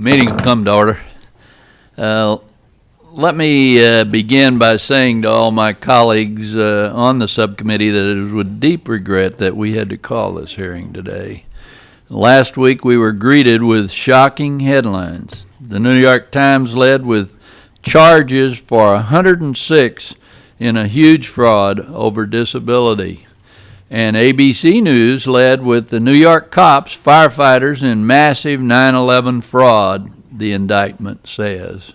Meeting will come to order. Let me begin by saying to all my colleagues on the subcommittee that it is with deep regret that we had to call this hearing today. Last week we were greeted with shocking headlines. The New York Times led with charges for 106 in a huge fraud over disability. And ABC News led with the New York cops, firefighters in massive 9/11 fraud, the indictment says.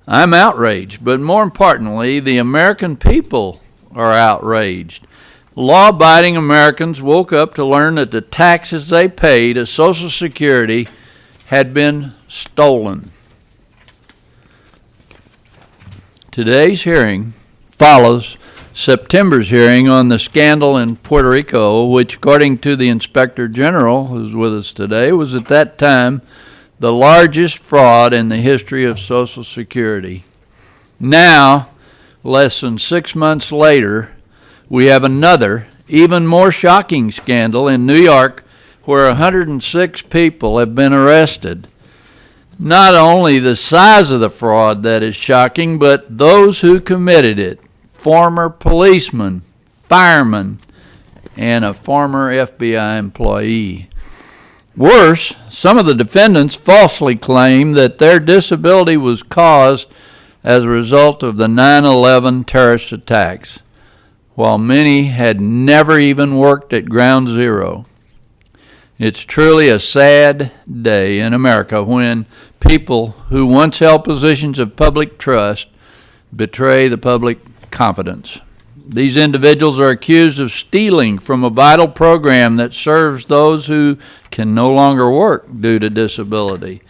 I'm outraged, but more importantly, the American people are outraged. Law-abiding Americans woke up to learn that the taxes they pay to Social Security had been stolen. Today's hearing follows September's hearing on the scandal in Puerto Rico, which, according to the Inspector General, who's with us today, was at that time the largest fraud in the history of Social Security. Now, less than 6 months later, we have another, even more shocking scandal in New York where 106 people have been arrested. Not only the size of the fraud that is shocking, but those who committed it. Former policeman, fireman, and a former FBI employee. Worse, some of the defendants falsely claim that their disability was caused as a result of the 9/11 terrorist attacks, while many had never even worked at Ground Zero. It's truly a sad day in America when people who once held positions of public trust betray the public confidence. These individuals are accused of stealing from a vital program that serves those who can no longer work due to disability.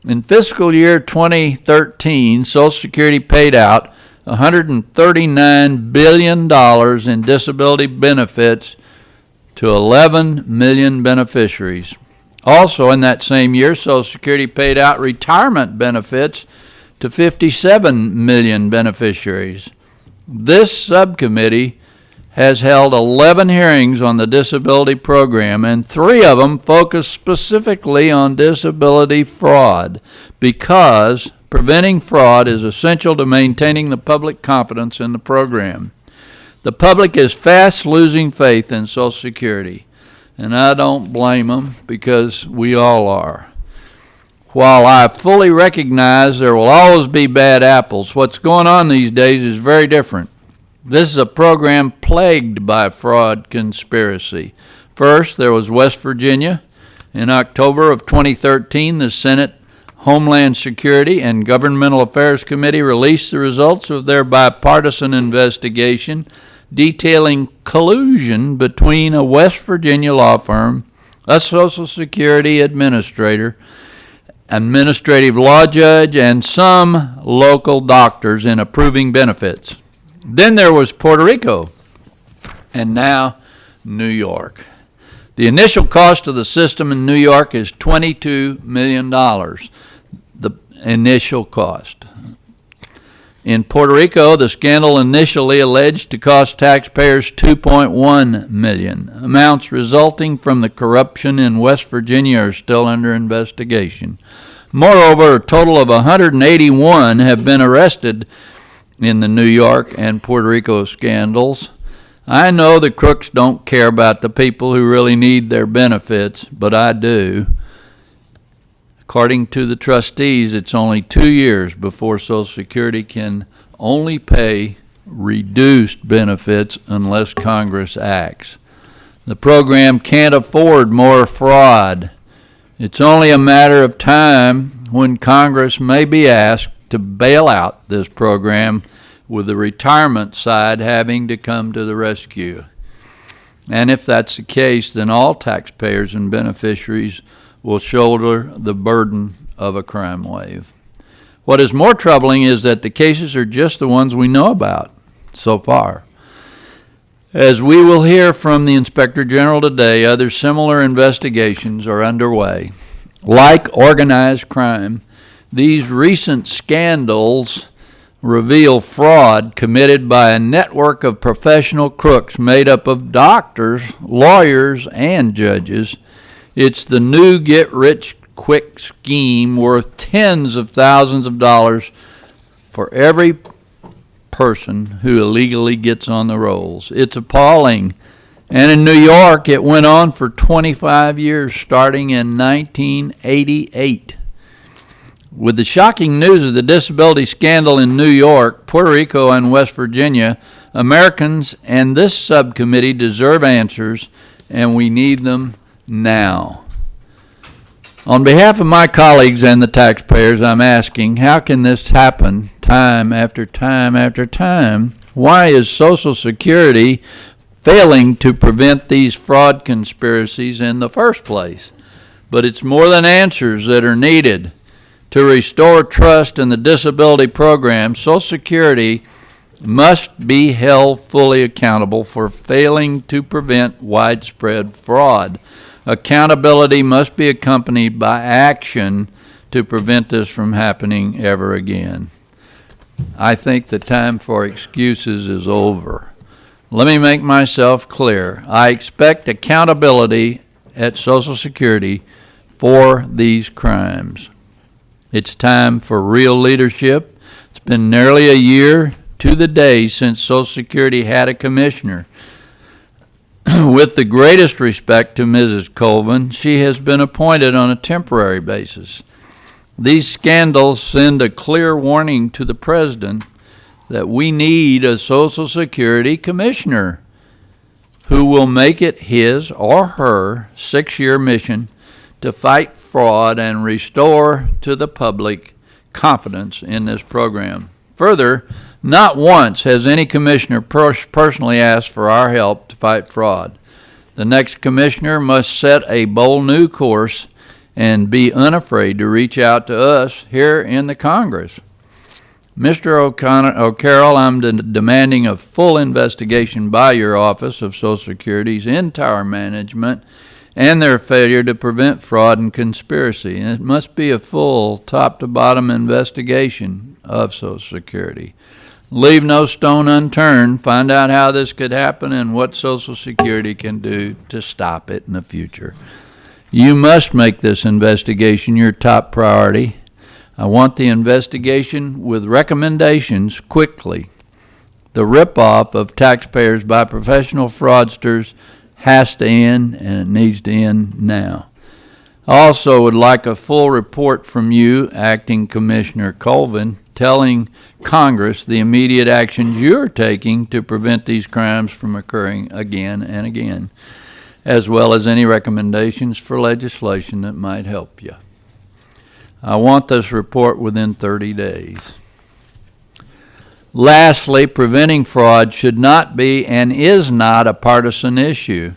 In fiscal year 2013, Social Security paid out $139 billion in disability benefits to 11 million beneficiaries. Also in that same year, Social Security paid out retirement benefits to 57 million beneficiaries. This subcommittee has held 11 hearings on the disability program, and 3 of them focus specifically on disability fraud because preventing fraud is essential to maintaining the public confidence in the program. The public is fast losing faith in Social Security, and I don't blame them because we all are. While I fully recognize there will always be bad apples, what's going on these days is very different. This is a program plagued by fraud conspiracy. First, there was West Virginia. In October of 2013, the Senate Homeland Security and Governmental Affairs Committee released the results of their bipartisan investigation detailing collusion between a West Virginia law firm, a Social Security administrative law judge, and some local doctors in approving benefits. Then there was Puerto Rico, and now New York. The initial cost of the system in New York is $22 million, the initial cost. In Puerto Rico, the scandal initially alleged to cost taxpayers $2.1 million. Amounts resulting from the corruption in West Virginia are still under investigation. Moreover, a total of 181 have been arrested in the New York and Puerto Rico scandals. I know the crooks don't care about the people who really need their benefits, but I do. According to the trustees, it's only 2 years before Social Security can only pay reduced benefits unless Congress acts. The program can't afford more fraud. It's only a matter of time when Congress may be asked to bail out this program, with the retirement side having to come to the rescue. And if that's the case, then all taxpayers and beneficiaries will shoulder the burden of a crime wave. What is more troubling is that the cases are just the ones we know about so far. As we will hear from the Inspector General today, other similar investigations are underway. Like organized crime, these recent scandals reveal fraud committed by a network of professional crooks made up of doctors, lawyers, and judges. It's the new get-rich quick scheme worth tens of thousands of dollars for every person who illegally gets on the rolls. It's appalling. And in New York, it went on for 25 years, starting in 1988. With the shocking news of the disability scandal in New York, Puerto Rico, and West Virginia, Americans and this subcommittee deserve answers, and we need them now. On behalf of my colleagues and the taxpayers, I'm asking, how can this happen time after time after time? Why is Social Security failing to prevent these fraud conspiracies in the first place? But it's more than answers that are needed. To restore trust in the disability program, Social Security must be held fully accountable for failing to prevent widespread fraud. Accountability must be accompanied by action to prevent this from happening ever again. I think the time for excuses is over. Let me make myself clear. I expect accountability at Social Security for these crimes. It's time for real leadership. It's been nearly a year to the day since Social Security had a commissioner. With the greatest respect to Mrs. Colvin, she has been appointed on a temporary basis. These scandals send a clear warning to the President that we need a Social Security commissioner who will make it his or her 6-year mission to fight fraud and restore to the public confidence in this program. Further, not once has any commissioner personally asked for our help to fight fraud. The next commissioner must set a bold new course and be unafraid to reach out to us here in the Congress. Mr. O'Carroll, I'm demanding a full investigation by your Office of Social Security's entire management and their failure to prevent fraud and conspiracy. And it must be a full, top-to-bottom investigation of Social Security. Leave no stone unturned. Find out how this could happen and what Social Security can do to stop it in the future. You must make this investigation your top priority. I want the investigation with recommendations quickly. The rip-off of taxpayers by professional fraudsters has to end, and it needs to end now. I also would like a full report from you, Acting Commissioner Colvin, telling Congress the immediate actions you're taking to prevent these crimes from occurring again and again, as well as any recommendations for legislation that might help you. I want this report within 30 days. Lastly, preventing fraud should not be and is not a partisan issue.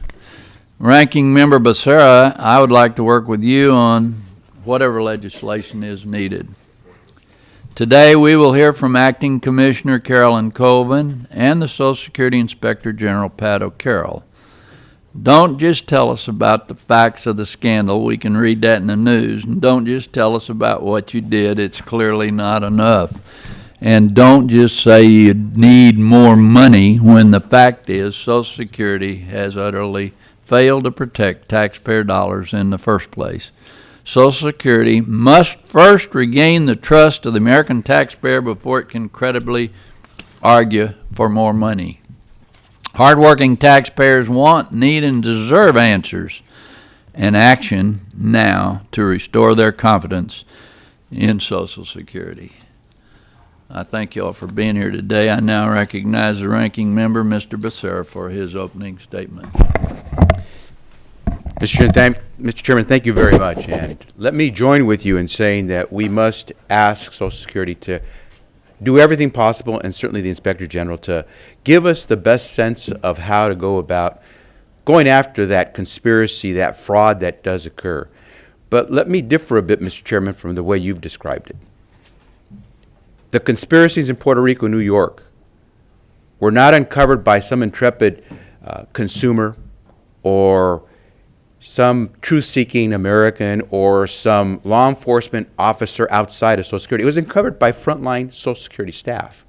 Ranking Member Becerra, I would like to work with you on whatever legislation is needed. Today we will hear from Acting Commissioner Carolyn Colvin and the Social Security Inspector General Pat O'Carroll. Don't just tell us about the facts of the scandal. We can read that in the news. And don't just tell us about what you did. It's clearly not enough. And don't just say you need more money when the fact is Social Security has utterly failed to protect taxpayer dollars in the first place. Social Security must first regain the trust of the American taxpayer before it can credibly argue for more money. Hardworking taxpayers want, need, and deserve answers and action now to restore their confidence in Social Security. I thank you all for being here today. I now recognize the ranking member, Mr. Becerra, for his opening statement. Mr. Chairman, thank you very much. And let me join with you in saying that we must ask Social Security to do everything possible, and certainly the Inspector General, to give us the best sense of how to go about going after that conspiracy, that fraud that does occur. But let me differ a bit, Mr. Chairman, from the way you've described it. The conspiracies in Puerto Rico, New York, were not uncovered by some intrepid consumer or some truth-seeking American or some law enforcement officer outside of Social Security. It was uncovered by frontline Social Security staff.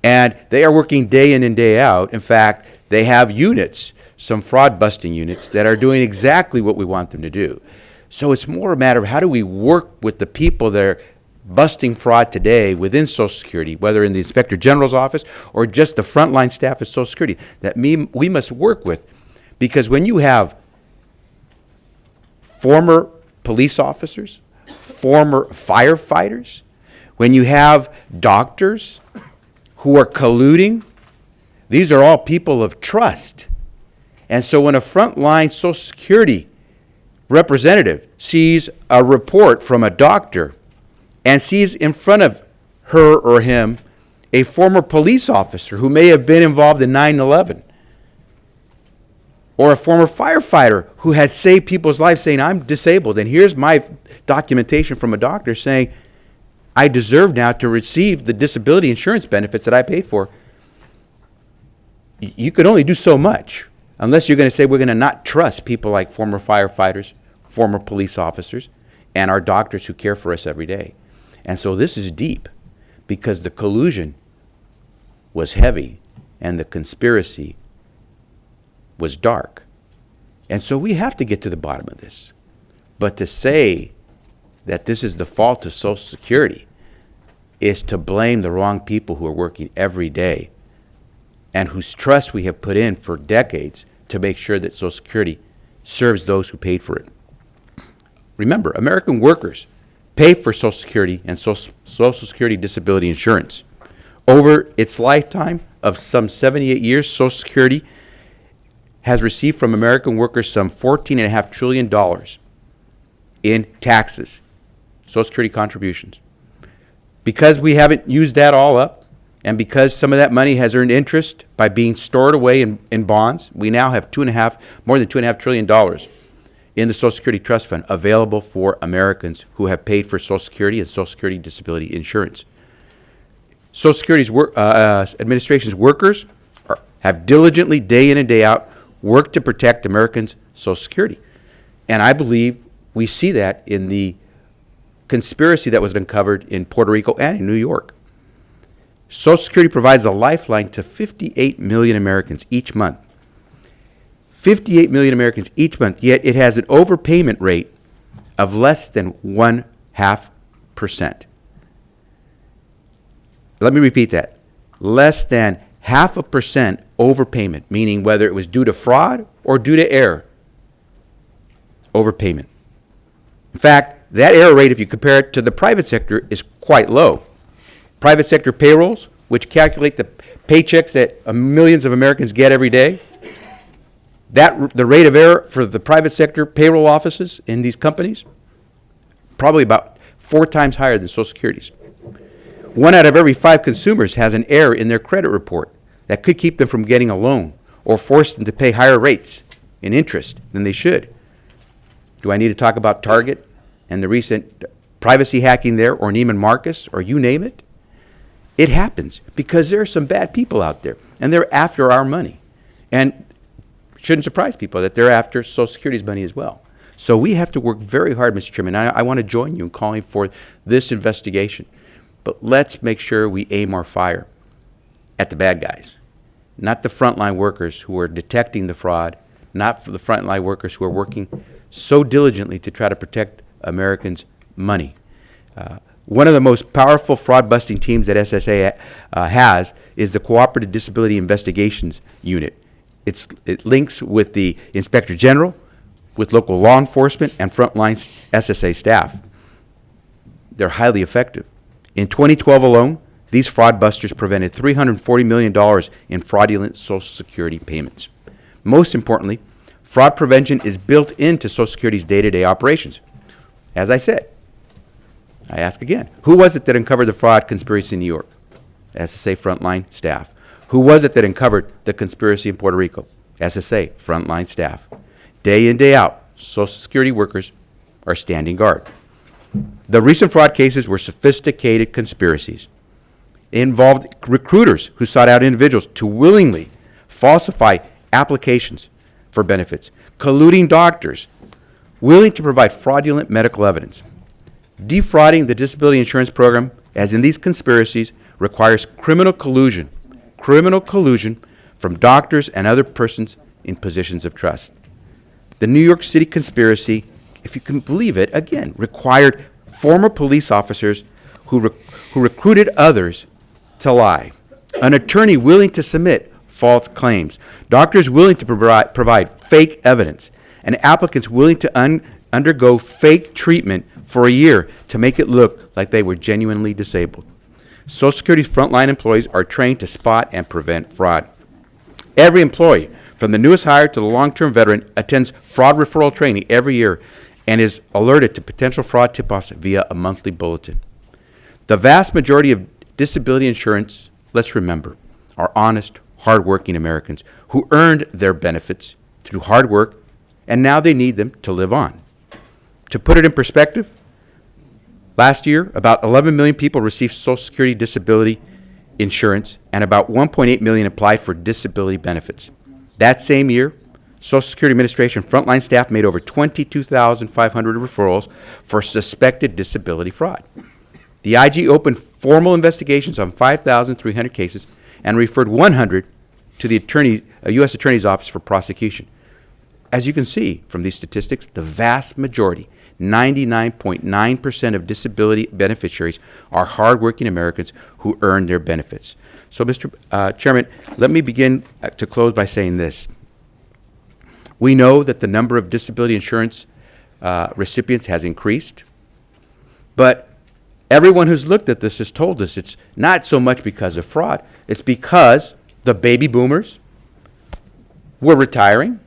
And they are working day in and day out. In fact, they have units, some fraud-busting units, that are doing exactly what we want them to do. So it's more a matter of how do we work with the people that are busting fraud today within Social Security, whether in the Inspector General's office or just the frontline staff at Social Security, that we must work with. Because when you have former police officers, former firefighters, when you have doctors who are colluding, these are all people of trust. And so when a frontline Social Security representative sees a report from a doctor and sees in front of her or him a former police officer who may have been involved in 9/11, or a former firefighter who had saved people's lives saying, I'm disabled, and here's my documentation from a doctor saying, I deserve now to receive the disability insurance benefits that I paid for. You could only do so much unless you're going to say we're going to not trust people like former firefighters, former police officers, and our doctors who care for us every day. And so this is deep because the collusion was heavy and the conspiracy was dark. And so we have to get to the bottom of this. But to say that this is the fault of Social Security is to blame the wrong people who are working every day and whose trust we have put in for decades to make sure that Social Security serves those who paid for it. Remember, American workers pay for Social Security and Social Security disability insurance. Over its lifetime of some 78 years, Social Security has received from American workers some $14.5 trillion in taxes, Social Security contributions. Because we haven't used that all up, and because some of that money has earned interest by being stored away in bonds, we now have more than $2.5 trillion in the Social Security Trust Fund available for Americans who have paid for Social Security and Social Security disability insurance. Social Security's administration's workers have diligently, day in and day out, worked to protect Americans' Social Security. And I believe we see that in the conspiracy that was uncovered in Puerto Rico and in New York. Social Security provides a lifeline to 58 million Americans each month. 58 million Americans each month, yet it has an overpayment rate of less than 0.5%. Let me repeat that. Less than 0.5% overpayment, meaning whether it was due to fraud or due to error. Overpayment. In fact, that error rate, if you compare it to the private sector, is quite low. Private sector payrolls, which calculate the paychecks that millions of Americans get every day, the rate of error for the private sector payroll offices in these companies, probably about 4 times higher than Social Security's. 1 out of every 5 consumers has an error in their credit report that could keep them from getting a loan or force them to pay higher rates in interest than they should. Do I need to talk about Target and the recent privacy hacking there, or Neiman Marcus, or you name it? It happens because there are some bad people out there, and they're after our money. And it shouldn't surprise people that they're after Social Security's money as well. So we have to work very hard, Mr. Chairman. I want to join you in calling for this investigation. But let's make sure we aim our fire at the bad guys, not the frontline workers who are detecting the fraud, not for the frontline workers who are working so diligently to try to protect Americans' money. One of the most powerful fraud-busting teams that SSA has is the Cooperative Disability Investigations Unit. It links with the Inspector General, with local law enforcement, and frontline SSA staff. They're highly effective. In 2012 alone, these fraudbusters prevented $340 million in fraudulent Social Security payments. Most importantly, fraud prevention is built into Social Security's day-to-day operations. As I said, I ask again, who was it that uncovered the fraud conspiracy in New York? SSA frontline staff. Who was it that uncovered the conspiracy in Puerto Rico? SSA frontline staff. Day in, day out, Social Security workers are standing guard. The recent fraud cases were sophisticated conspiracies. It involved recruiters who sought out individuals to willingly falsify applications for benefits, colluding doctors willing to provide fraudulent medical evidence. Defrauding the disability insurance program, as in these conspiracies, requires criminal collusion from doctors and other persons in positions of trust. The New York City conspiracy if you can believe it, again, required former police officers who recruited others to lie, an attorney willing to submit false claims, doctors willing to provide fake evidence, and applicants willing to undergo fake treatment for a year to make it look like they were genuinely disabled. Social Security's frontline employees are trained to spot and prevent fraud. Every employee, from the newest hire to the long-term veteran, attends fraud referral training every year and is alerted to potential fraud tip-offs via a monthly bulletin. The vast majority of disability insurance, let's remember, are honest, hardworking Americans who earned their benefits through hard work, and now they need them to live on. To put it in perspective, last year, about 11 million people received Social Security disability insurance, and about 1.8 million applied for disability benefits. That same year, Social Security Administration frontline staff made over 22,500 referrals for suspected disability fraud. The IG opened formal investigations on 5,300 cases and referred 100 to the U.S. Attorney's Office for prosecution. As you can see from these statistics, the vast majority, 99.9% of disability beneficiaries, are hardworking Americans who earn their benefits. So, Mr. Chairman, let me begin to close by saying this. We know that the number of disability insurance recipients has increased, but everyone who's looked at this has told us it's not so much because of fraud. It's because the baby boomers were retiring,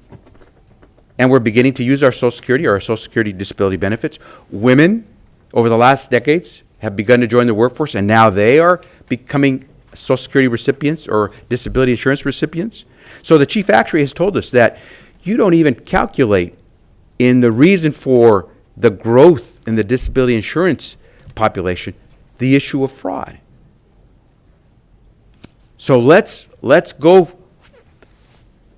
and we're beginning to use our Social Security or our Social Security disability benefits. Women, over the last decades, have begun to join the workforce, and now they are becoming Social Security recipients or disability insurance recipients. So the chief actuary has told us that you don't even calculate in the reason for the growth in the disability insurance population the issue of fraud. So let's go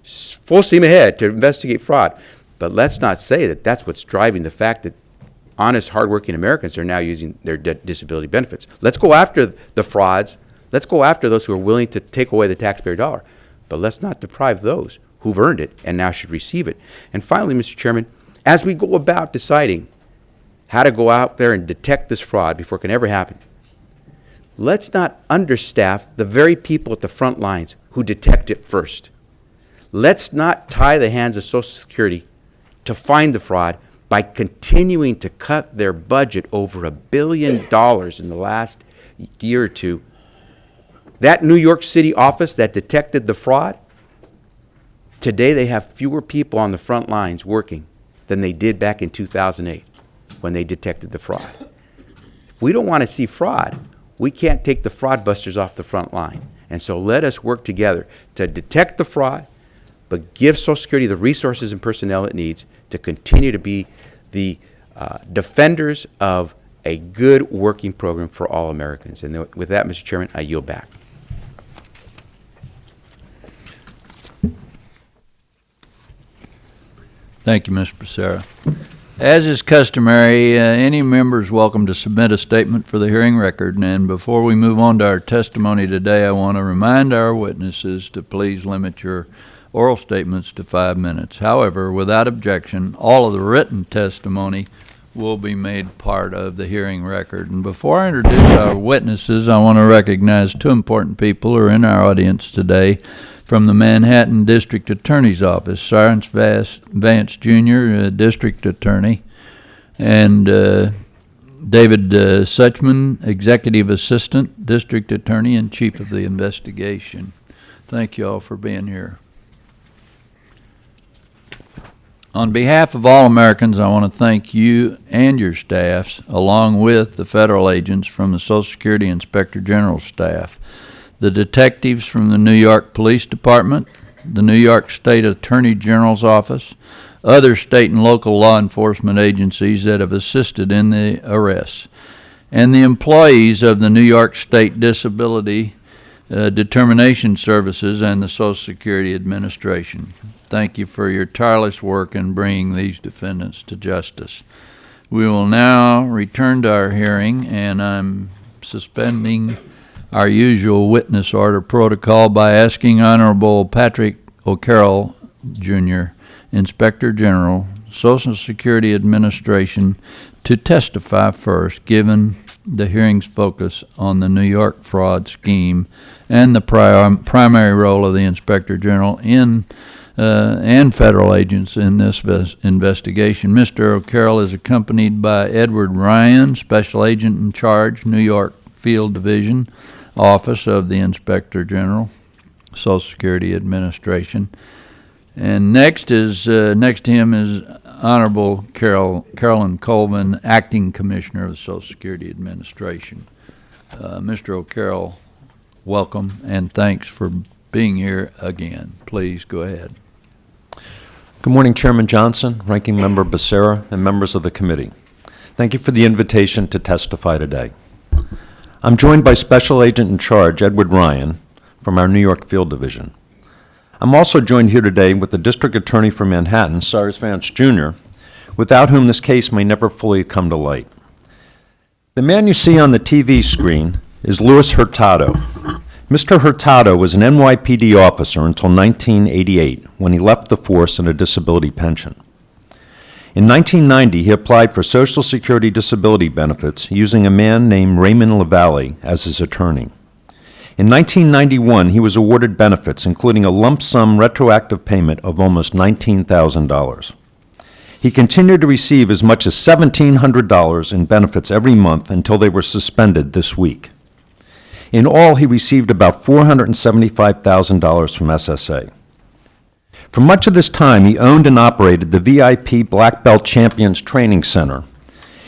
full steam ahead to investigate fraud, but let's not say that that's what's driving the fact that honest, hardworking Americans are now using their disability benefits. Let's go after the frauds. Let's go after those who are willing to take away the taxpayer dollar, but let's not deprive those who've earned it and now should receive it. And finally, Mr. Chairman, as we go about deciding how to go out there and detect this fraud before it can ever happen, let's not understaff the very people at the front lines who detect it first. Let's not tie the hands of Social Security to find the fraud by continuing to cut their budget over $1 billion in the last year or two. That New York City office that detected the fraud, today they have fewer people on the front lines working than they did back in 2008 when they detected the fraud. If we don't want to see fraud, we can't take the fraud busters off the front line. And so let us work together to detect the fraud, but give Social Security the resources and personnel it needs to continue to be the defenders of a good working program for all Americans. And with that, Mr. Chairman, I yield back. Thank you, Mr. Becerra. As is customary, any member is welcome to submit a statement for the hearing record. And before we move on to our testimony today, I want to remind our witnesses to please limit your oral statements to 5 minutes. However, without objection, all of the written testimony will be made part of the hearing record. And before I introduce our witnesses, I want to recognize two important people who are in our audience today. From the Manhattan District Attorney's Office, Cyrus Vance Jr., District Attorney, and David Suchman, Executive Assistant, District Attorney, and Chief of the Investigation. Thank you all for being here. On behalf of all Americans, I want to thank you and your staffs, along with the federal agents from the Social Security Inspector General staff, the detectives from the New York Police Department, the New York State Attorney General's Office, other state and local law enforcement agencies that have assisted in the arrests, and the employees of the New York State Disability Determination Services and the Social Security Administration. Thank you for your tireless work in bringing these defendants to justice. We will now return to our hearing, and I'm suspending our usual witness order protocol by asking Honorable Patrick O'Carroll, Jr., Inspector General, Social Security Administration to testify first, given the hearing's focus on the New York fraud scheme and the primary role of the Inspector General and federal agents in this investigation. Mr. O'Carroll is accompanied by Edward Ryan, Special Agent in Charge, New York Field Division, Office of the Inspector General, Social Security Administration. And next to him is Honorable Carolyn Colvin, Acting Commissioner of the Social Security Administration. Mr. O'Carroll, welcome and thanks for being here again. Please go ahead. Good morning, Chairman Johnson, Ranking Member Becerra, and members of the committee. Thank you for the invitation to testify today. I'm joined by Special Agent in Charge, Edward Ryan, from our New York Field Division. I'm also joined here today with the District Attorney for Manhattan, Cyrus Vance Jr., without whom this case may never fully come to light. The man you see on the TV screen is Louis Hurtado. Mr. Hurtado was an NYPD officer until 1988, when he left the force in a disability pension. In 1990, he applied for Social Security disability benefits using a man named Raymond LaValle as his attorney. In 1991, he was awarded benefits, including a lump sum retroactive payment of almost $19,000. He continued to receive as much as $1,700 in benefits every month until they were suspended this week. In all, he received about $475,000 from SSA. For much of this time, he owned and operated the VIP Black Belt Champions Training Center.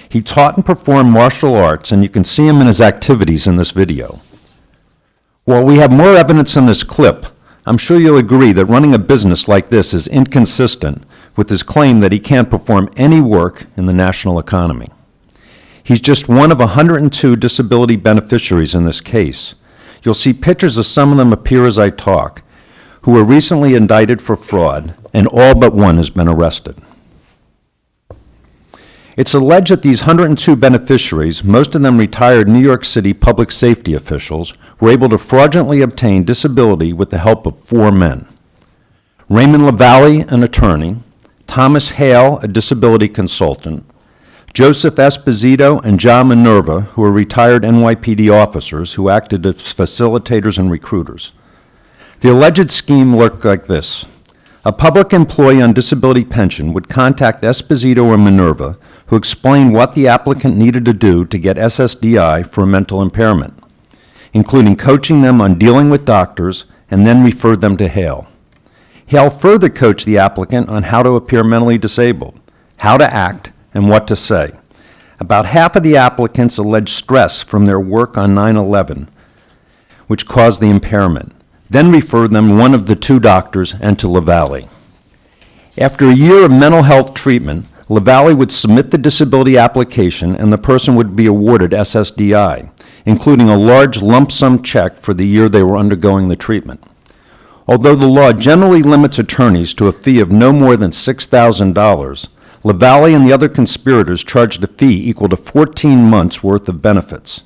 He taught and performed martial arts, and you can see him in his activities in this video. While we have more evidence in this clip, I'm sure you'll agree that running a business like this is inconsistent with his claim that he can't perform any work in the national economy. He's just one of 102 disability beneficiaries in this case. You'll see pictures of some of them appear as I talk, who were recently indicted for fraud, and all but one has been arrested. It's alleged that these 102 beneficiaries, most of them retired New York City public safety officials, were able to fraudulently obtain disability with the help of 4 men. Raymond LaValle, an attorney, Thomas Hale, a disability consultant, Joseph Esposito and John Minerva, who are retired NYPD officers who acted as facilitators and recruiters. The alleged scheme worked like this. A public employee on disability pension would contact Esposito or Minerva, who explained what the applicant needed to do to get SSDI for a mental impairment, including coaching them on dealing with doctors, and then referred them to Hale. Hale further coached the applicant on how to appear mentally disabled, how to act, and what to say. About half of the applicants alleged stress from their work on 9/11, which caused the impairment, then referred them to one of the 2 doctors and to LaValle. After a year of mental health treatment, LaValle would submit the disability application and the person would be awarded SSDI, including a large lump sum check for the year they were undergoing the treatment. Although the law generally limits attorneys to a fee of no more than $6,000, LaValle and the other conspirators charged a fee equal to 14 months' worth of benefits,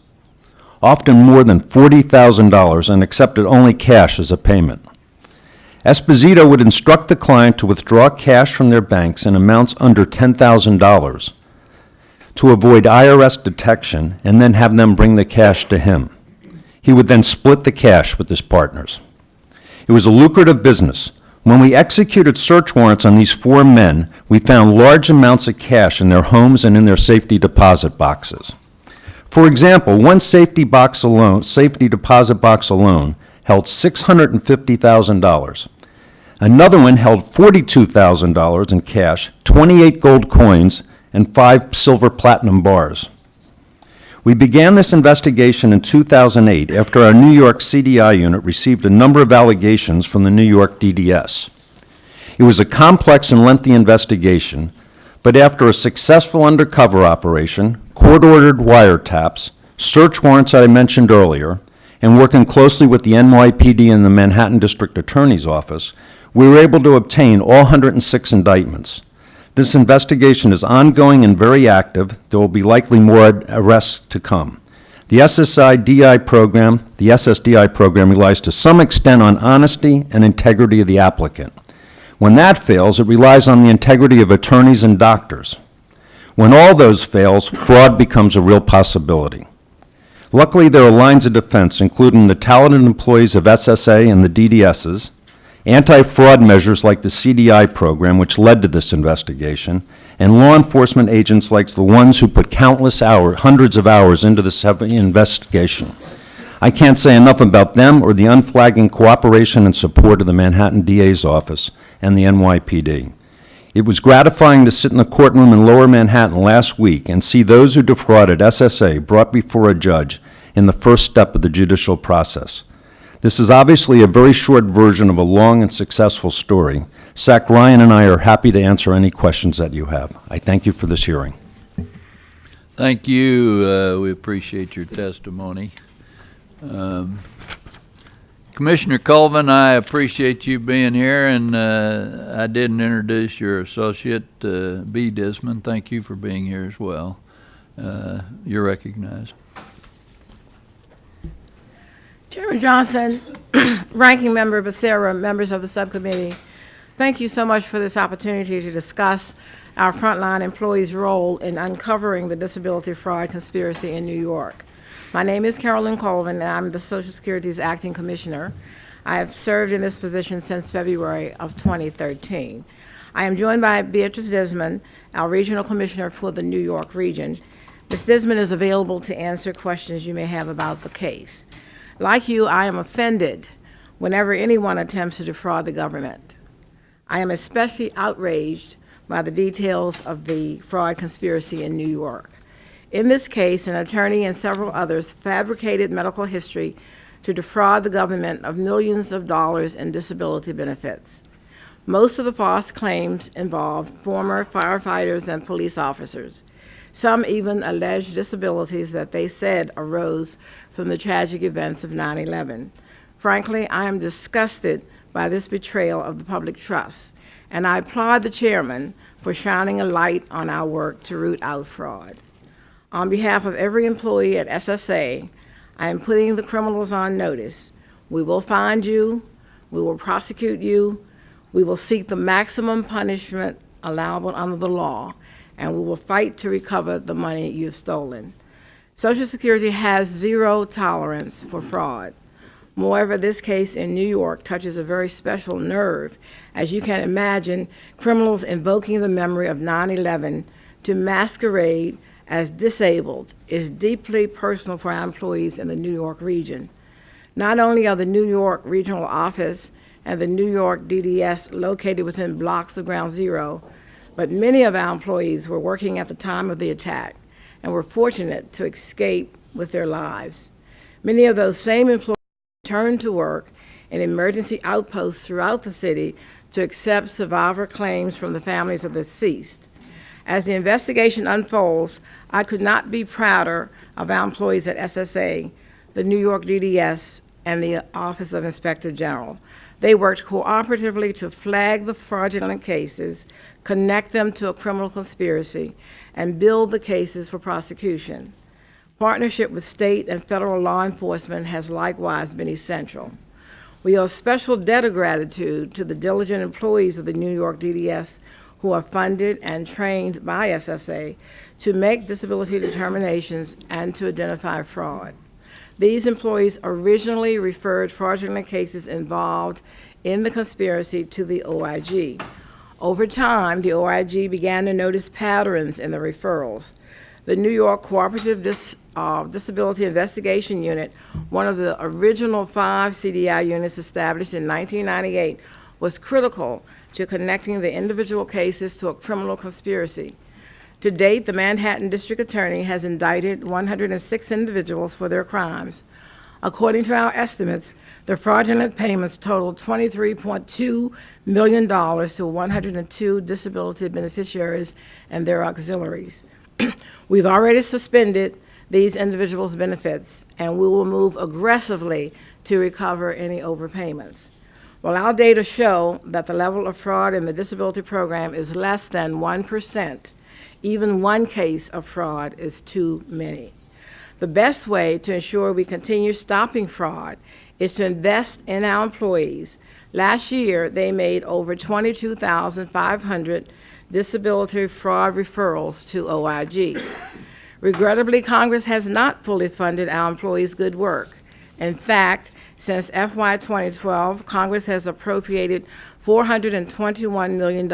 often more than $40,000, and accepted only cash as a payment. Esposito would instruct the client to withdraw cash from their banks in amounts under $10,000 to avoid IRS detection and then have them bring the cash to him. He would then split the cash with his partners. It was a lucrative business. When we executed search warrants on these 4 men, we found large amounts of cash in their homes and in their safety deposit boxes. For example, one safety deposit box alone held $650,000. Another one held $42,000 in cash, 28 gold coins, and 5 silver platinum bars. We began this investigation in 2008 after our New York CDI unit received a number of allegations from the New York DDS. It was a complex and lengthy investigation, but after a successful undercover operation, court-ordered wiretaps, search warrants that I mentioned earlier, and working closely with the NYPD and the Manhattan District Attorney's Office, we were able to obtain all 106 indictments. This investigation is ongoing and very active. There will be likely more arrests to come. The SSDI program relies to some extent on honesty and integrity of the applicant. When that fails, it relies on the integrity of attorneys and doctors. When all those fails, fraud becomes a real possibility. Luckily, there are lines of defense, including the talented employees of SSA and the DDSs, anti-fraud measures like the CDI program, which led to this investigation, and law enforcement agents like the ones who put countless hours, hundreds of hours into this heavy investigation. I can't say enough about them or the unflagging cooperation and support of the Manhattan DA's office and the NYPD. It was gratifying to sit in the courtroom in Lower Manhattan last week and see those who defrauded SSA brought before a judge in the first step of the judicial process. This is obviously a very short version of a long and successful story. Zach Ryan and I are happy to answer any questions that you have. I thank you for this hearing. Thank you. We appreciate your testimony. Commissioner Colvin, I appreciate you being here, and I didn't introduce your associate, B. Disman. Thank you for being here as well. You're recognized. Chairman Johnson, Ranking Member Becerra, members of the subcommittee, thank you so much for this opportunity to discuss our frontline employees' role in uncovering the disability fraud conspiracy in New York. My name is Carolyn Colvin, and I'm the Social Security's acting commissioner. I have served in this position since February of 2013. I am joined by Beatrice Disman, our regional commissioner for the New York region. Ms. Disman is available to answer questions you may have about the case. Like you, I am offended whenever anyone attempts to defraud the government. I am especially outraged by the details of the fraud conspiracy in New York. In this case, an attorney and several others fabricated medical history to defraud the government of millions of dollars in disability benefits. Most of the false claims involved former firefighters and police officers. Some even alleged disabilities that they said arose from the tragic events of 9/11. Frankly, I am disgusted by this betrayal of the public trust, and I applaud the chairman for shining a light on our work to root out fraud. On behalf of every employee at SSA, I am putting the criminals on notice. We will find you, we will prosecute you, we will seek the maximum punishment allowable under the law, and we will fight to recover the money you've stolen. Social Security has zero tolerance for fraud. Moreover, this case in New York touches a very special nerve. As you can imagine, criminals invoking the memory of 9/11 to masquerade as disabled is deeply personal for our employees in the New York region. Not only are the New York Regional Office and the New York DDS located within blocks of Ground Zero, but many of our employees were working at the time of the attack and were fortunate to escape with their lives. Many of those same employees returned to work in emergency outposts throughout the city to accept survivor claims from the families of the deceased. As the investigation unfolds, I could not be prouder of our employees at SSA, the New York DDS, and the Office of Inspector General. They worked cooperatively to flag the fraudulent cases, connect them to a criminal conspiracy, and build the cases for prosecution. Partnership with state and federal law enforcement has likewise been essential. We owe a special debt of gratitude to the diligent employees of the New York DDS who are funded and trained by SSA to make disability determinations and to identify fraud. These employees originally referred fraudulent cases involved in the conspiracy to the OIG. Over time, the OIG began to notice patterns in the referrals. The New York Cooperative Disability Investigation Unit, one of the original 5 CDI units established in 1998, was critical to connecting the individual cases to a criminal conspiracy. To date, the Manhattan District Attorney has indicted 106 individuals for their crimes. According to our estimates, the fraudulent payments totaled $23.2 million to 102 disability beneficiaries and their auxiliaries. We've already suspended these individuals' benefits, and we will move aggressively to recover any overpayments. While our data show that the level of fraud in the disability program is less than 1%, even one case of fraud is too many. The best way to ensure we continue stopping fraud is to invest in our employees, Last year, they made over 22,500 disability fraud referrals to OIG. Regrettably, Congress has not fully funded our employees' good work. In fact, since FY 2012, Congress has appropriated $421 million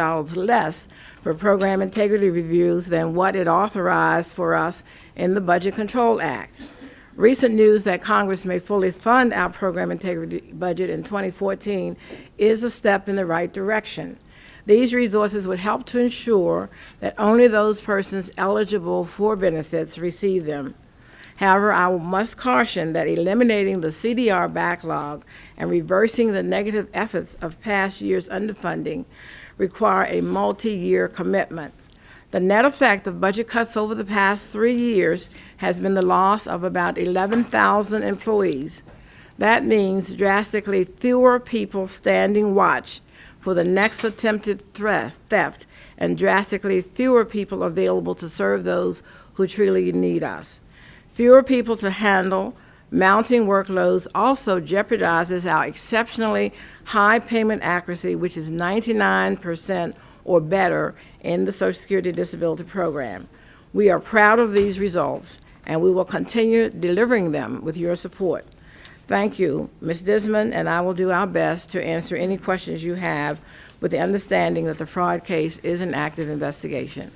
less for program integrity reviews than what it authorized for us in the Budget Control Act. Recent news that Congress may fully fund our program integrity budget in 2014 is a step in the right direction. These resources would help to ensure that only those persons eligible for benefits receive them. However, I must caution that eliminating the CDR backlog and reversing the negative efforts of past years' underfunding require a multi-year commitment. The net effect of budget cuts over the past 3 years has been the loss of about 11,000 employees. That means drastically fewer people standing watch for the next attempted theft, and drastically fewer people available to serve those who truly need us. Fewer people to handle mounting workloads also jeopardizes our exceptionally high payment accuracy, which is 99% or better in the Social Security Disability Program. We are proud of these results, and we will continue delivering them with your support. Thank you, Ms. Disman, and I will do our best to answer any questions you have with the understanding that the fraud case is an active investigation.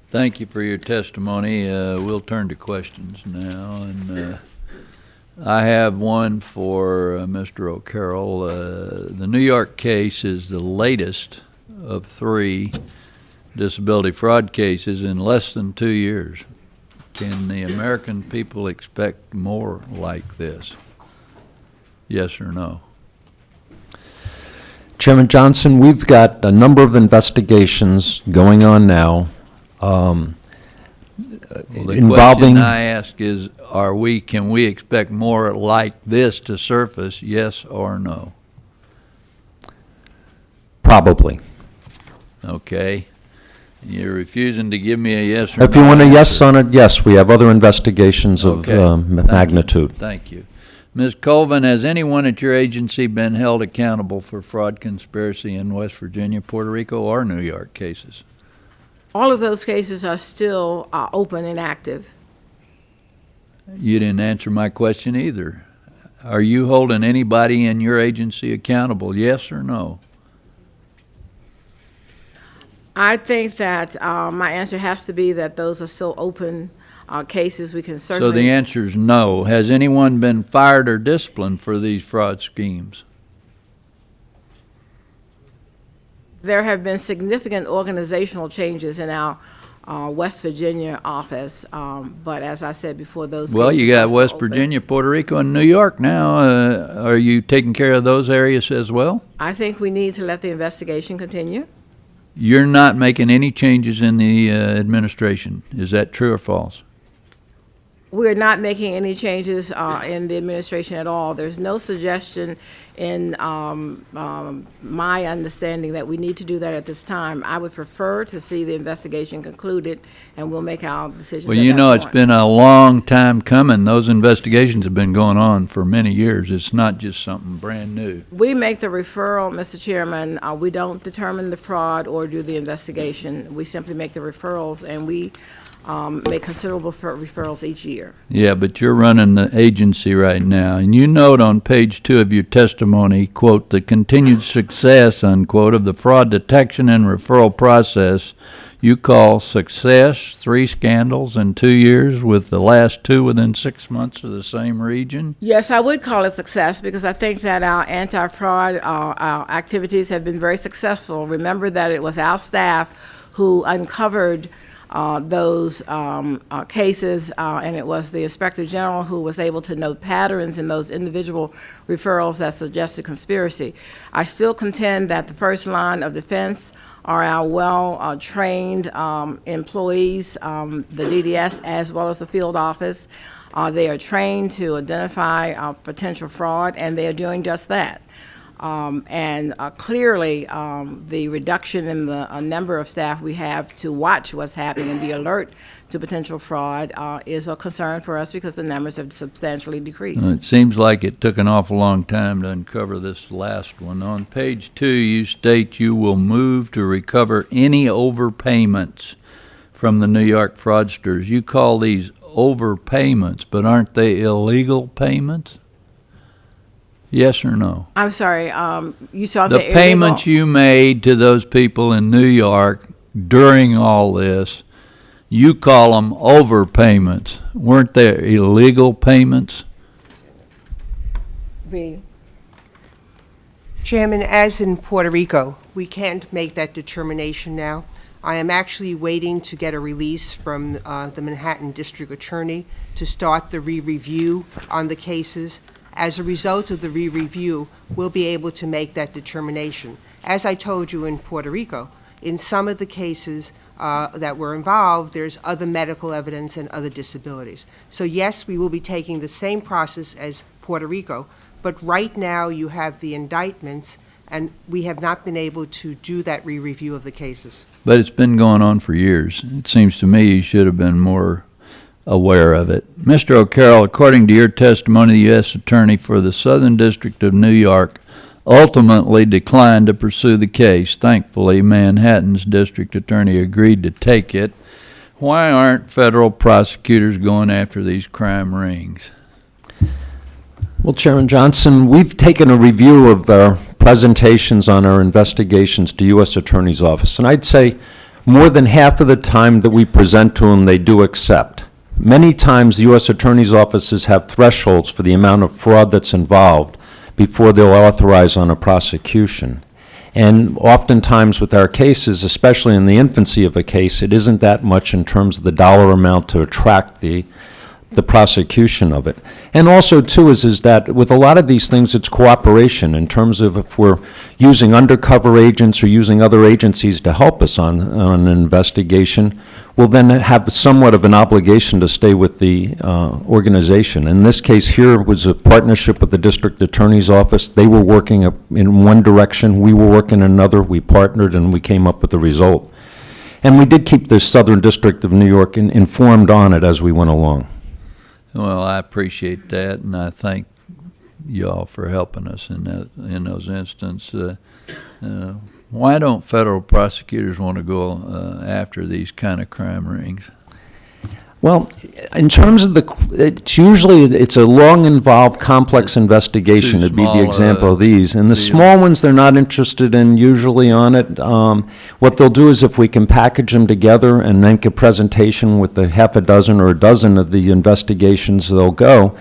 Thank you for your testimony. We'll turn to questions now, and I have one for Mr. O'Carroll. The New York case is the latest of 3 disability fraud cases in less than 2 years. Can the American people expect more like this? Yes or no? Chairman Johnson, we've got a number of investigations going on now Well, the involving... question I ask is, can we expect more like this to surface, yes or no? Probably. Okay. You're refusing to give me a yes or no. If you want a yes answer. on it, yes, we have other investigations of Okay. magnitude. Thank you. Ms. Colvin, has anyone at your agency been held accountable for fraud conspiracy in West Virginia, Puerto Rico, or New York cases? All of those cases are still open and active. You didn't answer my question either. Are you holding anybody in your agency accountable, yes or no? I think that my answer has to be that those are still open cases. We can certainly... So the answer is no. Has anyone been fired or disciplined for these fraud schemes? There have been significant organizational changes in our West Virginia office, but as I said before, those Well, cases you got are still West open. Virginia, Puerto Rico, and New York now. Are you taking care of those areas as well? I think we need to let the investigation continue. You're not making any changes in the administration. Is that true or false? We're not making any changes in the administration at all. There's no suggestion in my understanding that we need to do that at this time. I would prefer to see the investigation concluded, and we'll make our decisions Well, at you that know, it's point. been a long time coming. Those investigations have been going on for many years. It's not just something brand new. We make the referral, Mr. Chairman. We don't determine the fraud or do the investigation. We simply make the referrals, and we make considerable referrals each year. Yeah, but you're running the agency right now, and you note on page 2 of your testimony, quote, the continued success, unquote, of the fraud detection and referral process you call success, 3 scandals in 2 years, with the last 2 within 6 months of the same region? Yes, I would call it success because I think that our anti-fraud our activities have been very successful. Remember that it was our staff who uncovered those cases, and it was the Inspector General who was able to note patterns in those individual referrals that suggested conspiracy. I still contend that the first line of defense are our well-trained employees, the DDS as well as the field office. They are trained to identify potential fraud, and they are doing just that. And clearly, the reduction in the number of staff we have to watch what's happening and be alert to potential fraud is a concern for us because the numbers have substantially decreased. It seems like it took an awful long time to uncover this last one. On page 2, you state you will move to recover any overpayments from the New York fraudsters. You call these overpayments, but aren't they illegal payments? Yes or no? I'm sorry, you saw The payments you made to those people in New York during all this, you call them overpayments. Weren't they illegal payments? Chairman, as in Puerto Rico, we can't make that determination now. I am actually waiting to get a release from the Manhattan District Attorney to start the re-review on the cases. As a result of the re-review, we'll be able to make that determination. As I told you in Puerto Rico, in some of the cases that were involved, there's other medical evidence and other disabilities. So yes, we will be taking the same process as Puerto Rico, but right now you have the indictments, and we have not been able to do that re-review of the cases. But it's been going on for years. It seems to me you should have been more aware of it. Mr. O'Carroll, according to your testimony, the U.S. Attorney for the Southern District of New York ultimately declined to pursue the case. Thankfully, Manhattan's district attorney agreed to take it. Why aren't federal prosecutors going after these crime rings? Well, Chairman Johnson, we've taken a review of our presentations on our investigations to U.S. Attorney's Office, and I'd say more than half of the time that we present to them, they do accept. Many times, the U.S. Attorney's offices have thresholds for the amount of fraud that's involved before they'll authorize on a prosecution. And oftentimes with our cases, especially in the infancy of a case, it isn't that much in terms of the dollar amount to attract the prosecution of it. And also, too, is that with a lot of these things, it's cooperation in terms of if we're using undercover agents or using other agencies to help us on an investigation, we'll then have somewhat of an obligation to stay with the organization. In this case here was a partnership with the district attorney's office. They were working in one direction, we were working in another, we partnered, and we came up with the result. And we did keep the Southern District of New York informed on it as we went along. Well, I appreciate that, and I thank you all for helping us in those instances. Why don't federal prosecutors want to go after these kind of crime rings? Well, in terms of it's a long, involved, complex investigation. It'd be the example of these. And the small ones, they're not interested in usually on it. What they'll do is if we can package them together and make a presentation with a half a dozen or a dozen of the investigations, they'll go.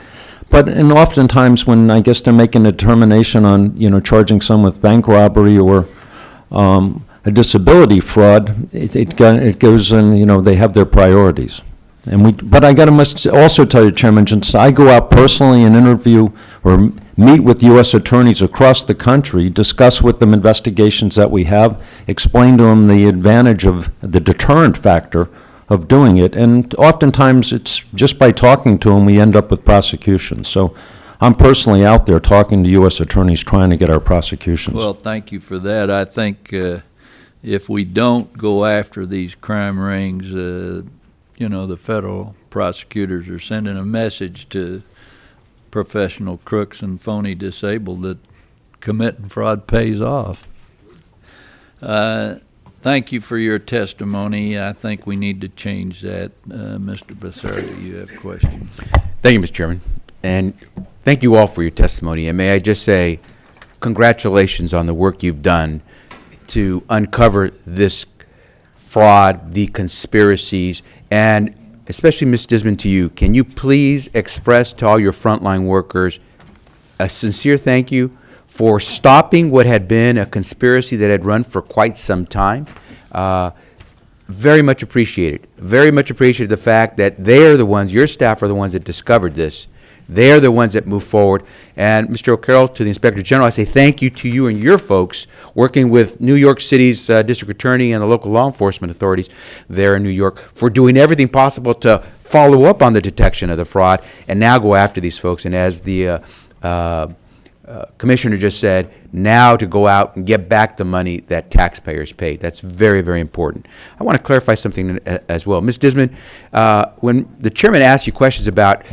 But and oftentimes when I guess they're making a determination on, charging someone with bank robbery or a disability fraud, it goes and, they have their priorities. But I must also tell you, Chairman Johnson, I go out personally and interview or meet with U.S. attorneys across the country, discuss with them investigations that we have, explain to them the advantage of the deterrent factor of doing it, and oftentimes it's just by talking to them we end up with prosecutions. So I'm personally out there talking to U.S. attorneys trying to get our prosecutions. Well, thank you for that. I think if we don't go after these crime rings, the federal prosecutors are sending a message to professional crooks and phony disabled that committing fraud pays off. Thank you for your testimony. I think we need to change that. Mr. Becerra, you have questions. Thank you, Mr. Chairman. And thank you all for your testimony. And may I just say congratulations on the work you've done to uncover this fraud, the conspiracies, and especially, Ms. Disman, to you, can you please express to all your frontline workers a sincere thank you for stopping what had been a conspiracy that had run for quite some time? Very much appreciated. Very much appreciated the fact that they are the ones, your staff are the ones that discovered this. They are the ones that move forward. And Mr. O'Carroll, to the Inspector General, I say thank you to you and your folks working with New York City's District Attorney and the local law enforcement authorities there in New York for doing everything possible to follow up on the detection of the fraud and now go after these folks. And as the Commissioner just said, now to go out and get back the money that taxpayers paid. That's very, very important. I want to clarify something as well. Ms. Disman, when the chairman asked you questions about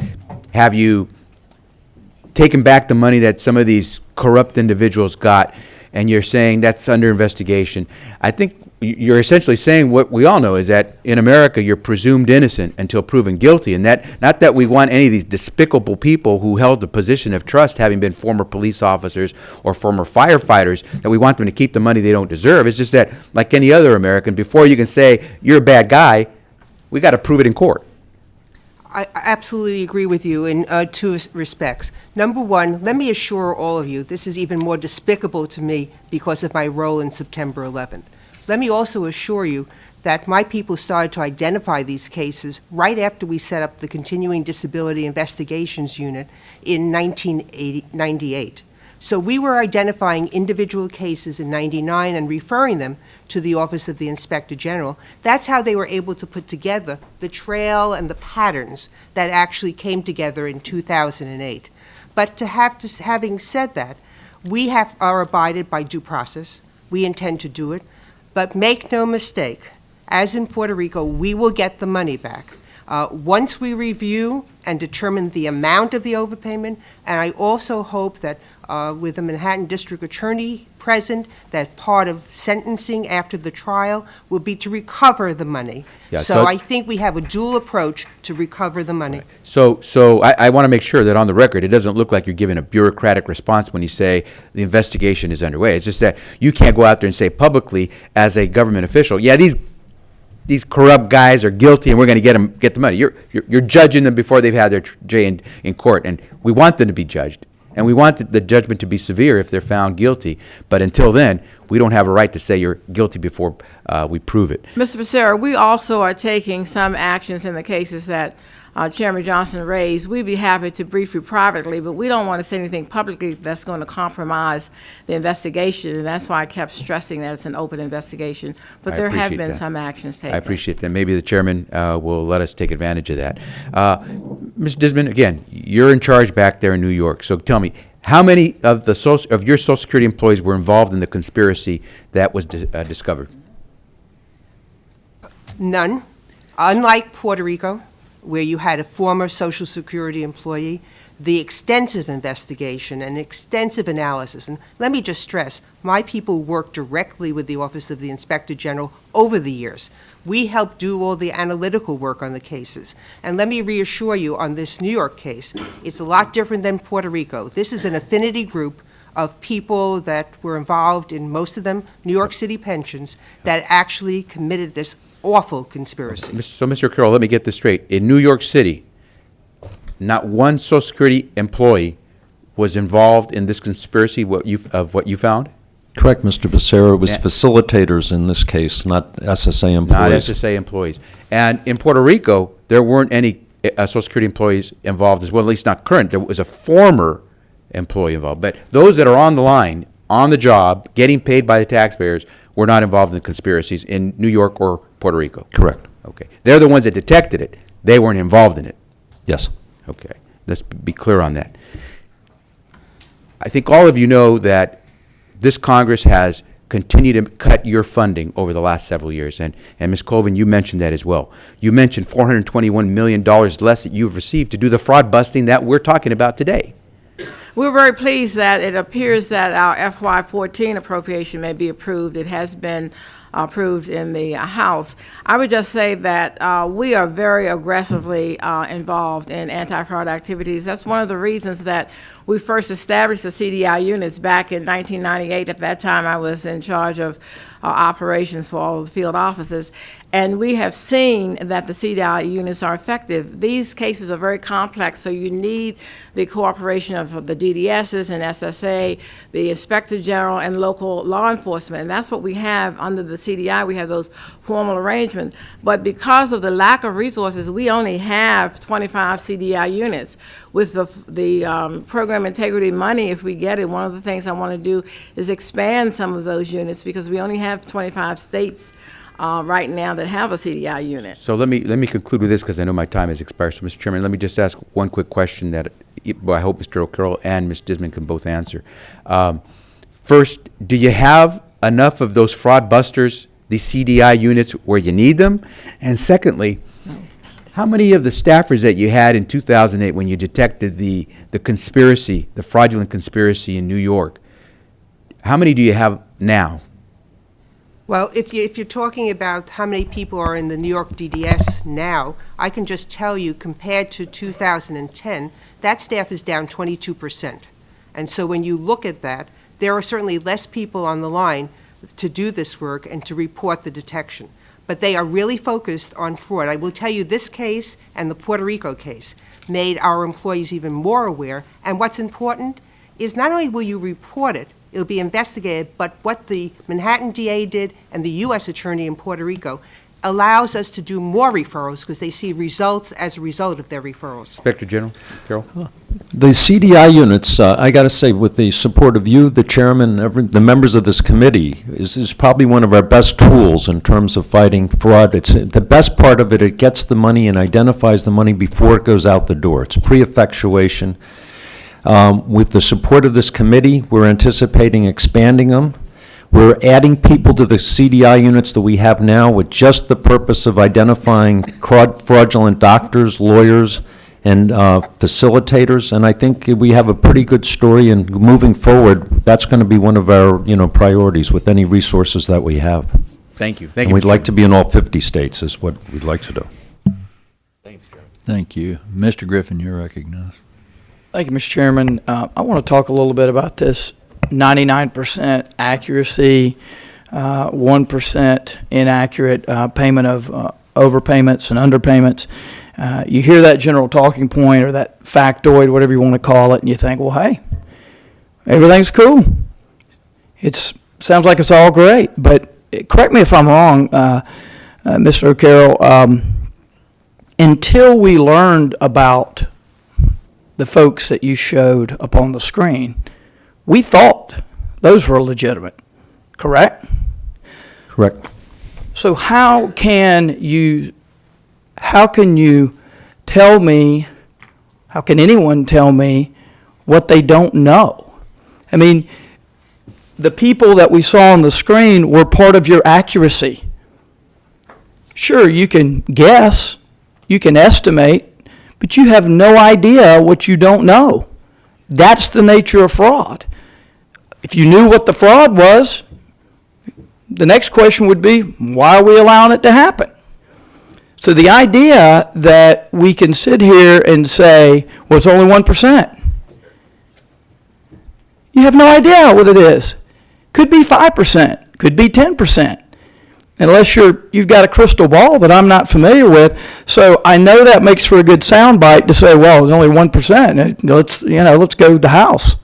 have you taken back the money that some of these corrupt individuals got, and you're saying that's under investigation, I think you're essentially saying what we all know is that in America you're presumed innocent until proven guilty, and that not that we want any of these despicable people who held the position of trust, having been former police officers or former firefighters, that we want them to keep the money they don't deserve. It's just that, like any other American, before you can say you're a bad guy, we got to prove it in court. I absolutely agree with you in two respects. Number one, let me assure all of you, this is even more despicable to me because of my role in September 11th. Let me also assure you that my people started to identify these cases right after we set up the Continuing Disability Investigations Unit in 1998. So we were identifying individual cases in '99 and referring them to the Office of the Inspector General. That's how they were able to put together the trail and the patterns that actually came together in 2008. But having said that, we are abided by due process. We intend to do it. But make no mistake, as in Puerto Rico, we will get the money back. Once we review and determine the amount of the overpayment, and I also hope that with the Manhattan District Attorney present, that part of sentencing after the trial will be to recover the money. Yeah, so I think we have a dual approach to recover the money. Right. So I want to make sure that on the record, it doesn't look like you're giving a bureaucratic response when you say the investigation is underway. It's just that you can't go out there and say publicly as a government official, yeah, these corrupt guys are guilty and we're going to get the money. You're judging them before they've had their day in court, and we want them to be judged. And we want the judgment to be severe if they're found guilty. But until then, we don't have a right to say you're guilty before we prove it. Mr. Becerra, we also are taking some actions in the cases that Chairman Johnson raised. We'd be happy to brief you privately, but we don't want to say anything publicly that's going to compromise the investigation, and that's why I kept stressing that it's an open investigation. But there have been some actions taken. I appreciate that. Maybe the chairman will let us take advantage of that. Ms. Disman, again, you're in charge back there in New York, so tell me, how many of your Social Security employees were involved in the conspiracy that was discovered? None. Unlike Puerto Rico, where you had a former Social Security employee, the extensive investigation and extensive analysis, and let me just stress, my people worked directly with the Office of the Inspector General over the years. We helped do all the analytical work on the cases. And let me reassure you on this New York case, it's a lot different than Puerto Rico. This is an affinity group of people that were involved in, most of them, New York City pensions, that actually committed this awful conspiracy. So, Mr. Carroll, let me get this straight. In New York City, not one Social Security employee was involved in this conspiracy of what you found? Correct, Mr. Becerra. It was facilitators in this case, not SSA employees. Not SSA employees. And in Puerto Rico, there weren't any Social Security employees involved as well, at least not current. There was a former employee involved. But those that are on the line, on the job, getting paid by the taxpayers, were not involved in the conspiracies in New York or Puerto Rico. Correct. Okay. They're the ones that detected it. They weren't involved in it. Yes. Okay. Let's be clear on that. I think all of you know that this Congress has continued to cut your funding over the last several years. And Ms. Colvin, you mentioned that as well. You mentioned $421 million less that you've received to do the fraud busting that we're talking about today. We're very pleased that it appears that our FY14 appropriation may be approved. It has been approved in the House. I would just say that we are very aggressively involved in anti-fraud activities. That's one of the reasons that we first established the CDI units back in 1998. At that time, I was in charge of operations for all of the field offices. And we have seen that the CDI units are effective. These cases are very complex, so you need the cooperation of the DDSs and SSA, the Inspector General, and local law enforcement. And that's what we have under the CDI. We have those formal arrangements. But because of the lack of resources, we only have 25 CDI units. With the program integrity money, if we get it, one of the things I want to do is expand some of those units because we only have 25 states right now that have a CDI unit. So let me conclude with this, because I know my time has expired. So, Mr. Chairman, let me just ask one quick question that I hope Mr. O'Carroll and Ms. Disman can both answer. First, do you have enough of those fraud busters, the CDI units, where you need them? And secondly, how many of the staffers that you had in 2008 when you detected the conspiracy, the fraudulent conspiracy in New York, how many do you have now? Well, if you're talking about how many people are in the New York DDS now, I can just tell you, compared to 2010, that staff is down 22%. And so when you look at that, there are certainly less people on the line to do this work and to report the detection. But they are really focused on fraud. I will tell you, this case and the Puerto Rico case made our employees even more aware. And what's important is not only will you report it, it'll be investigated, but what the Manhattan DA did and the U.S. Attorney in Puerto Rico allows us to do more referrals because they see results as a result of their referrals. Inspector General Carroll? The CDI units, I got to say, with the support of you, the chairman, the members of this committee, is probably one of our best tools in terms of fighting fraud. It's the best part of it. It gets the money and identifies the money before it goes out the door. It's pre-effectuation. With the support of this committee, we're anticipating expanding them. We're adding people to the CDI units that we have now with just the purpose of identifying fraudulent doctors, lawyers, and facilitators. And I think we have a pretty good story, and moving forward, that's going to be one of our, priorities with any resources that we have. Thank you. Thank And you. we'd like to be in all 50 states is what we'd like to do. Thank you. Mr. Griffin, you're recognized. Thank you, Mr. Chairman. I want to talk a little bit about this 99% accuracy, 1% inaccurate payment of overpayments and underpayments. You hear that general talking point or that factoid, whatever you want to call it, and you think, well, hey, everything's cool. It sounds like it's all great, but correct me if I'm wrong, Mr. O'Carroll, until we learned about the folks that you showed up on the screen, we thought those were legitimate, correct? Correct. So how can you tell me, how can anyone tell me what they don't know? I mean, the people that we saw on the screen were part of your accuracy. Sure, you can guess, you can estimate, but you have no idea what you don't know. That's the nature of fraud. If you knew what the fraud was, the next question would be, why are we allowing it to happen? So the idea that we can sit here and say, well, it's only 1%. You have no idea what it is. Could be 5%, could be 10%. Unless you've got a crystal ball that I'm not familiar with. So I know that makes for a good soundbite to say, well, it's only 1%. Let's go to the house.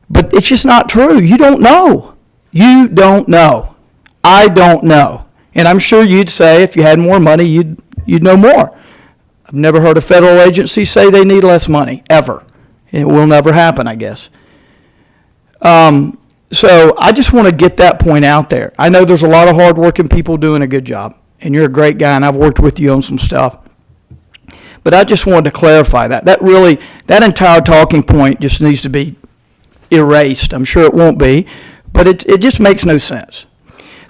But it's just not true. You don't know. You don't know. I don't know. And I'm sure you'd say if you had more money, you'd know more. I've never heard a federal agency say they need less money, ever. It will never happen, I guess. So I just want to get that point out there. I know there's a lot of hardworking people doing a good job, and you're a great guy, and I've worked with you on some stuff. But I just wanted to clarify that. That entire talking point just needs to be erased. I'm sure it won't be, but it just makes no sense.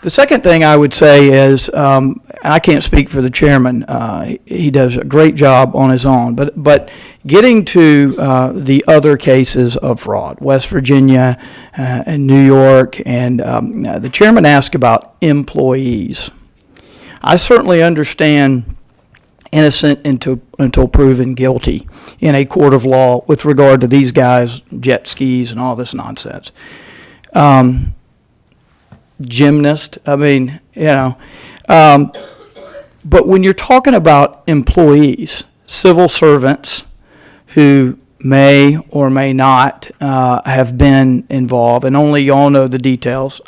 The second thing I would say is, and I can't speak for the chairman, he does a great job on his own, but getting to the other cases of fraud, West Virginia and New York, and the chairman asked about employees. I certainly understand innocent until proven guilty in a court of law with regard to these guys, jet skis and all this nonsense. Gymnast, but when you're talking about employees, civil servants who may or may not have been involved, and only y'all know the details,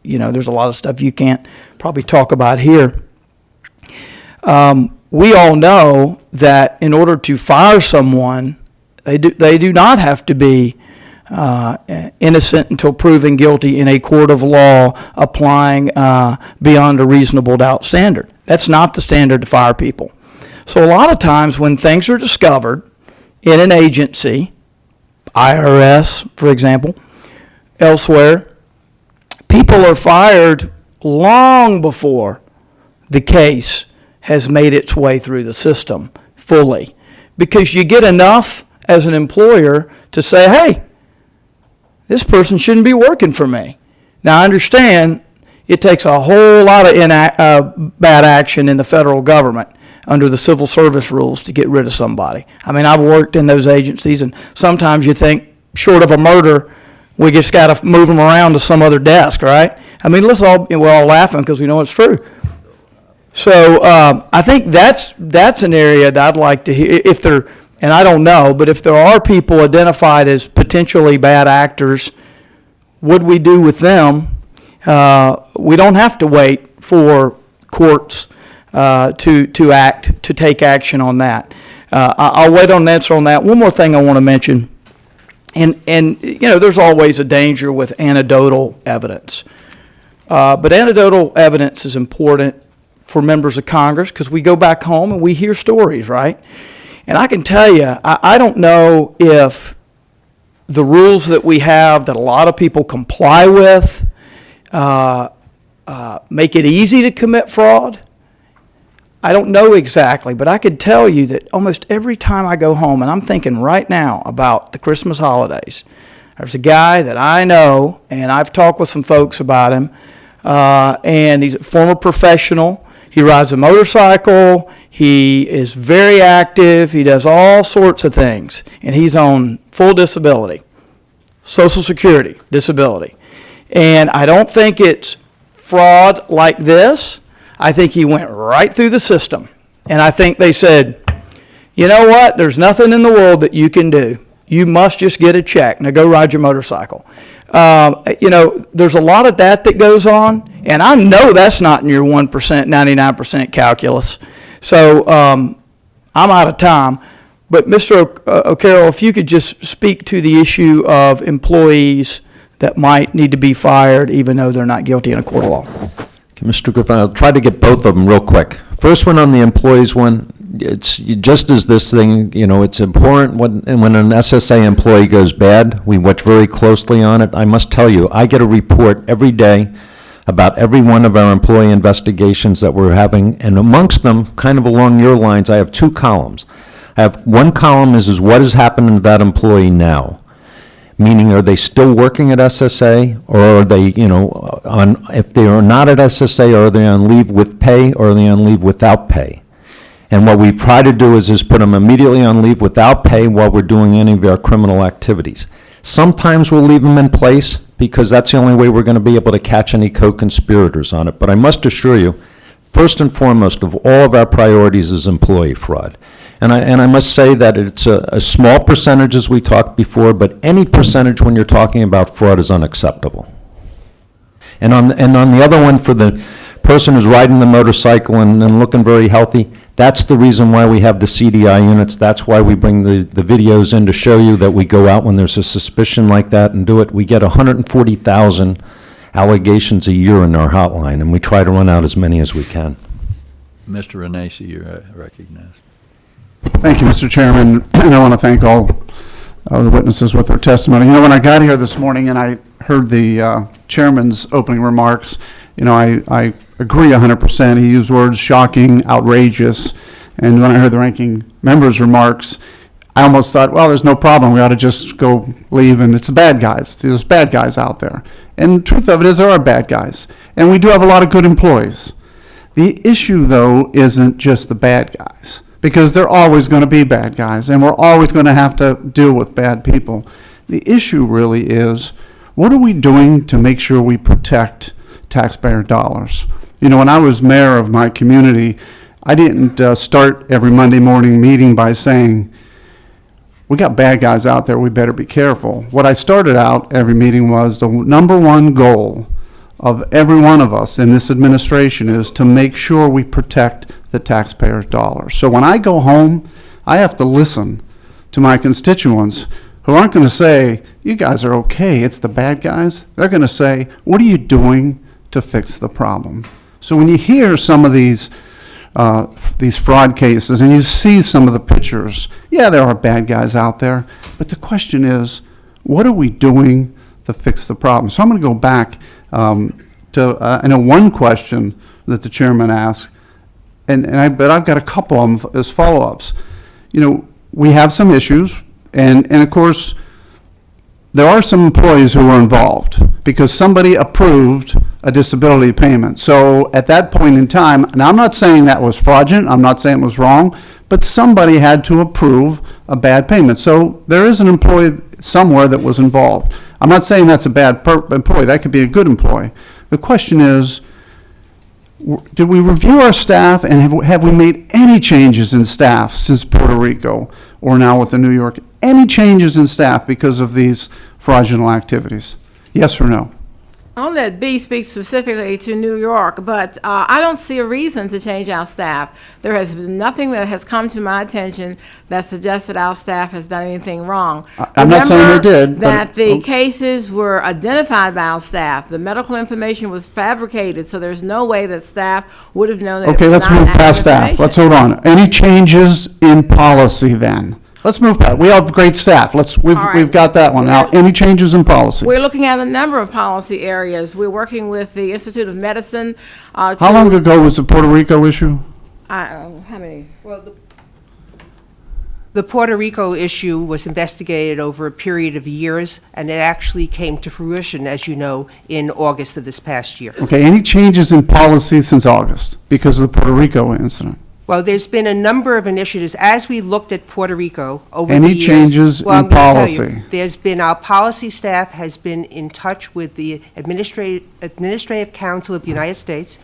there's a lot of stuff you can't probably talk about here. We all know that in order to fire someone, they do not have to be innocent until proven guilty in a court of law, applying beyond a reasonable doubt standard. That's not the standard to fire people. So a lot of times when things are discovered in an agency, IRS, for example, elsewhere, people are fired long before the case has made its way through the system fully, because you get enough as an employer to say, hey, this person shouldn't be working for me. Now, I understand it takes a whole lot of bad action in the federal government under the civil service rules to get rid of somebody. I mean, I've worked in those agencies, and sometimes you think, short of a murder, we just got to move them around to some other desk, right? I mean, we're all laughing because we know it's true. So I think that's an area that I'd like to hear, if there, and I don't know, but if there are people identified as potentially bad actors, what we do with them? We don't have to wait for courts to take action on that. I'll wait on an answer on that. One more thing I want to mention, and there's always a danger with anecdotal evidence, but anecdotal evidence is important for members of Congress because we go back home and we hear stories, right? And I can tell you, I don't know if the rules that we have that a lot of people comply with make it easy to commit fraud. I don't know exactly, but I could tell you that almost every time I go home, and I'm thinking right now about the Christmas holidays, there's a guy that I know, and I've talked with some folks about him, and he's a former professional. He rides a motorcycle. He is very active. He does all sorts of things, and he's on full disability, Social Security disability. And I don't think it's fraud like this. I think he went right through the system. And I think they said, you know what, there's nothing in the world that you can do. You must just get a check. Now go ride your motorcycle. There's a lot of that goes on, and I know that's not in your 1%, 99% calculus. So I'm out of time. But Mr. O'Carroll, if you could just speak to the issue of employees that might need to be fired even though they're not guilty in a court of law. Okay, Mr. Griffin, I'll try to get both of them real quick. First one on the employees one, it's just as this thing, it's important when an SSA employee goes bad, we watch very closely on it. I must tell you, I get a report every day about every one of our employee investigations that we're having, and amongst them, kind of along your lines, I have two columns. I have one column is what is happening to that employee now, meaning are they still working at SSA, or are they, if they are not at SSA, are they on leave with pay, or are they on leave without pay? And what we try to do is put them immediately on leave without pay while we're doing any of our criminal activities. Sometimes we'll leave them in place because that's the only way we're going to be able to catch any co-conspirators on it. But I must assure you, first and foremost of all of our priorities is employee fraud. And I must say that it's a small percentage, as we talked before, but any percentage when you're talking about fraud is unacceptable. And on the other one, for the person who's riding the motorcycle and looking very healthy, that's the reason why we have the CDI units. That's why we bring the videos in to show you that we go out when there's a suspicion like that and do it. We get 140,000 allegations a year in our hotline, and we try to run out as many as we can. Mr. Renacci, you're recognized. Thank you, Mr. Chairman, and I want to thank all the witnesses with their testimony. When I got here this morning and I heard the chairman's opening remarks, I agree 100%. He used words shocking, outrageous, and when I heard the ranking member's remarks, I almost thought, well, there's no problem. We ought to just go leave, and it's the bad guys. There's bad guys out there. And the truth of it is there are bad guys, and we do have a lot of good employees. The issue, though, isn't just the bad guys, because they're always going to be bad guys, and we're always going to have to deal with bad people. The issue really is, what are we doing to make sure we protect taxpayer dollars? When I was mayor of my community, I didn't start every Monday morning meeting by saying, we got bad guys out there, we better be careful. What I started out every meeting was the number one goal of every one of us in this administration is to make sure we protect the taxpayers' dollars. So when I go home, I have to listen to my constituents who who aren't going to say, you guys are okay, it's the bad guys. They're going to say, what are you doing to fix the problem? So when you hear some of these fraud cases and you see some of the pictures, yeah, there are bad guys out there, but the question is, what are we doing to fix the problem? So I'm going to go back to, I know one question that the chairman asked, but I've got a couple of them as follow-ups. You know, we have some issues, and of course, there are some employees who were involved because somebody approved a disability payment. So at that point in time, and I'm not saying that was fraudulent, I'm not saying it was wrong, but somebody had to approve a bad payment. So there is an employee somewhere that was involved. I'm not saying that's a bad employee, that could be a good employee. The question is, did we review our staff, and have we made any changes in staff since Puerto Rico or now with the New York? Any changes in staff because of these fraudulent activities? Yes or no? I'll let B speak specifically to New York, but I don't see a reason to change our staff. There has been nothing that has come to my attention that suggests that our staff has done anything wrong. I'm not saying they did. That the cases were identified by our staff. The medical information was fabricated, so there's no way that staff would have known that. Okay, let's move past staff. Let's hold on. Any changes in policy then? Let's move past. We have great staff. We've got that one. Now, any changes in policy? We're looking at a number of policy areas. We're working with the Institute of Medicine. How long ago was the Puerto Rico issue? How many? Well, the Puerto Rico issue was investigated over a period of years, and it actually came to fruition, as you know, in August of this past year. Okay, any changes in policy since August because of the Puerto Rico incident? Well, there's been a number of initiatives as we looked at Puerto Rico over the Any years. changes Well, in I'm gonna tell you, policy? there's been, our policy staff has been in touch with the Administrative Council of the United States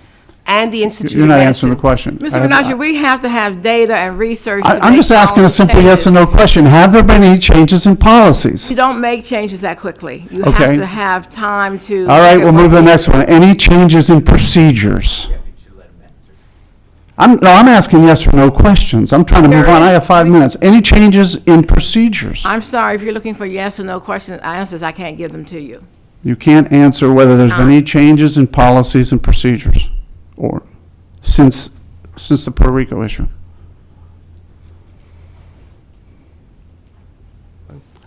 and the Institute of You're not Medicine. answering the question. Mr. Menashe, we have to have data and research. I'm just asking a simple yes or no question. Have there been any changes in policies? You don't make changes that quickly. You Okay. have to have time to. All right, look at we'll move to the what- next one. Any changes in procedures? I'm asking yes or no questions. I'm trying to move on. I have 5 minutes. Any changes in procedures? I'm sorry, if you're looking for yes or no question answers, I can't give them to you. You can't answer whether there's been any changes in policies and procedures or since the Puerto Rico issue.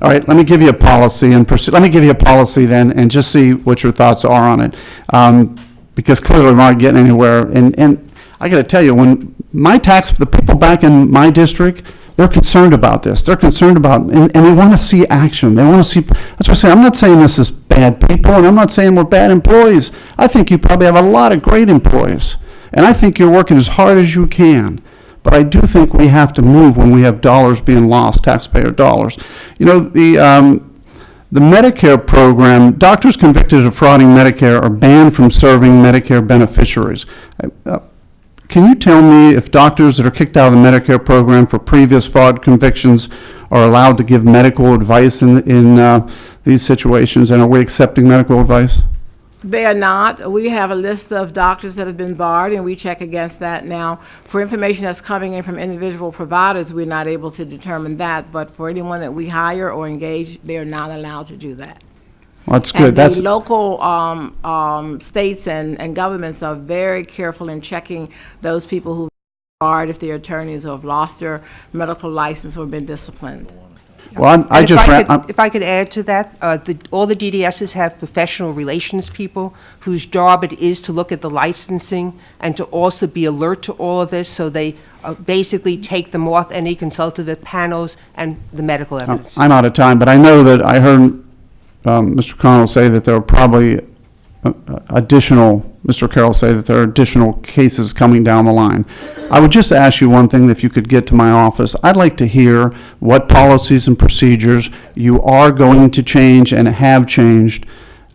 All right, let me give you a policy let me give you a policy then and just see what your thoughts are on it. Because clearly we're not getting anywhere. And I got to tell you, when the people back in my district, they're concerned about this. They're concerned about, and they want to see action. They want to see, that's what I say, I'm not saying this is bad people, and I'm not saying we're bad employees. I think you probably have a lot of great employees, and I think you're working as hard as you can. But I do think we have to move when we have dollars being lost, taxpayer dollars. You know, the Medicare program, doctors convicted of frauding Medicare are banned from serving Medicare beneficiaries. Can you tell me if doctors that are kicked out of the Medicare program for previous fraud convictions are allowed to give medical advice in these situations, and are we accepting medical advice? They are not. We have a list of doctors that have been barred, and we check against that now. For information that's coming in from individual providers, we're not able to determine that, but for anyone that we hire or engage, they are not allowed to do that. Well, that's good. And the local states and governments are very careful in checking those people who are barred if they're attorneys or have lost their medical license or been disciplined. Well, If I could add to that, all the DDSs have professional relations people whose job it is to look at the licensing and to also be alert to all of this, so they basically take them off any consultative panels and the medical evidence. I'm out of time, but I know that I heard Mr. Carroll say that there are probably Mr. Carroll say that there are additional cases coming down the line. I would just ask you one thing, if you could get to my office. I'd like to hear what policies and procedures you are going to change and have changed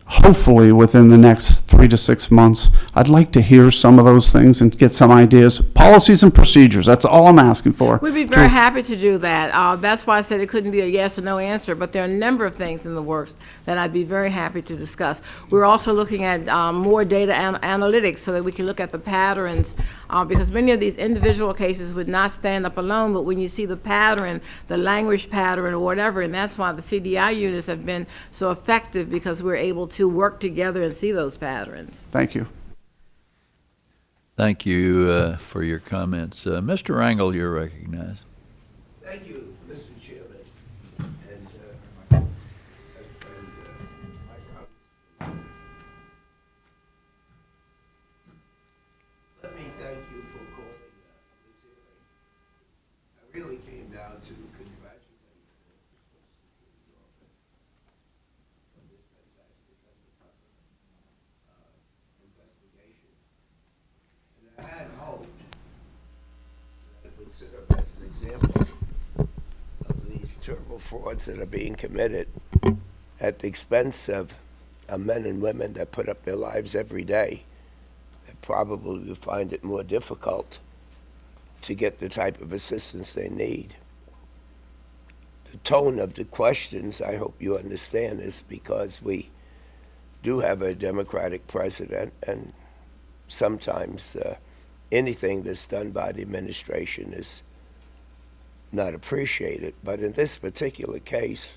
hopefully within the next 3 to 6 months. I'd like to hear some of those things and get some ideas, policies and procedures. That's all I'm asking for. We'd be very happy to do that. That's why I said it couldn't be a yes or no answer, but there are a number of things in the works that I'd be very happy to discuss. We're also looking at more data analytics so that we can look at the patterns, because many of these individual cases would not stand up alone, but when you see the pattern, the language pattern or whatever, and that's why the CDI units have been so effective, because we're able to work together and see those patterns. Thank you. Thank you for your comments. Mr. Rangel, you're recognized. Thank you, Mr. Chairman. And let me thank you for calling this hearing. I really came down to congratulate the Social Security Office on this fantastic investigation. And I had hoped that it would serve as an example of these terrible frauds that are being committed at the expense of men and women that put up their lives every day, that probably will find it more difficult to get the type of assistance they need. The tone of the questions, I hope you understand, is because we do have a Democratic president, and sometimes anything that's done by the administration is not appreciated. But in this particular case,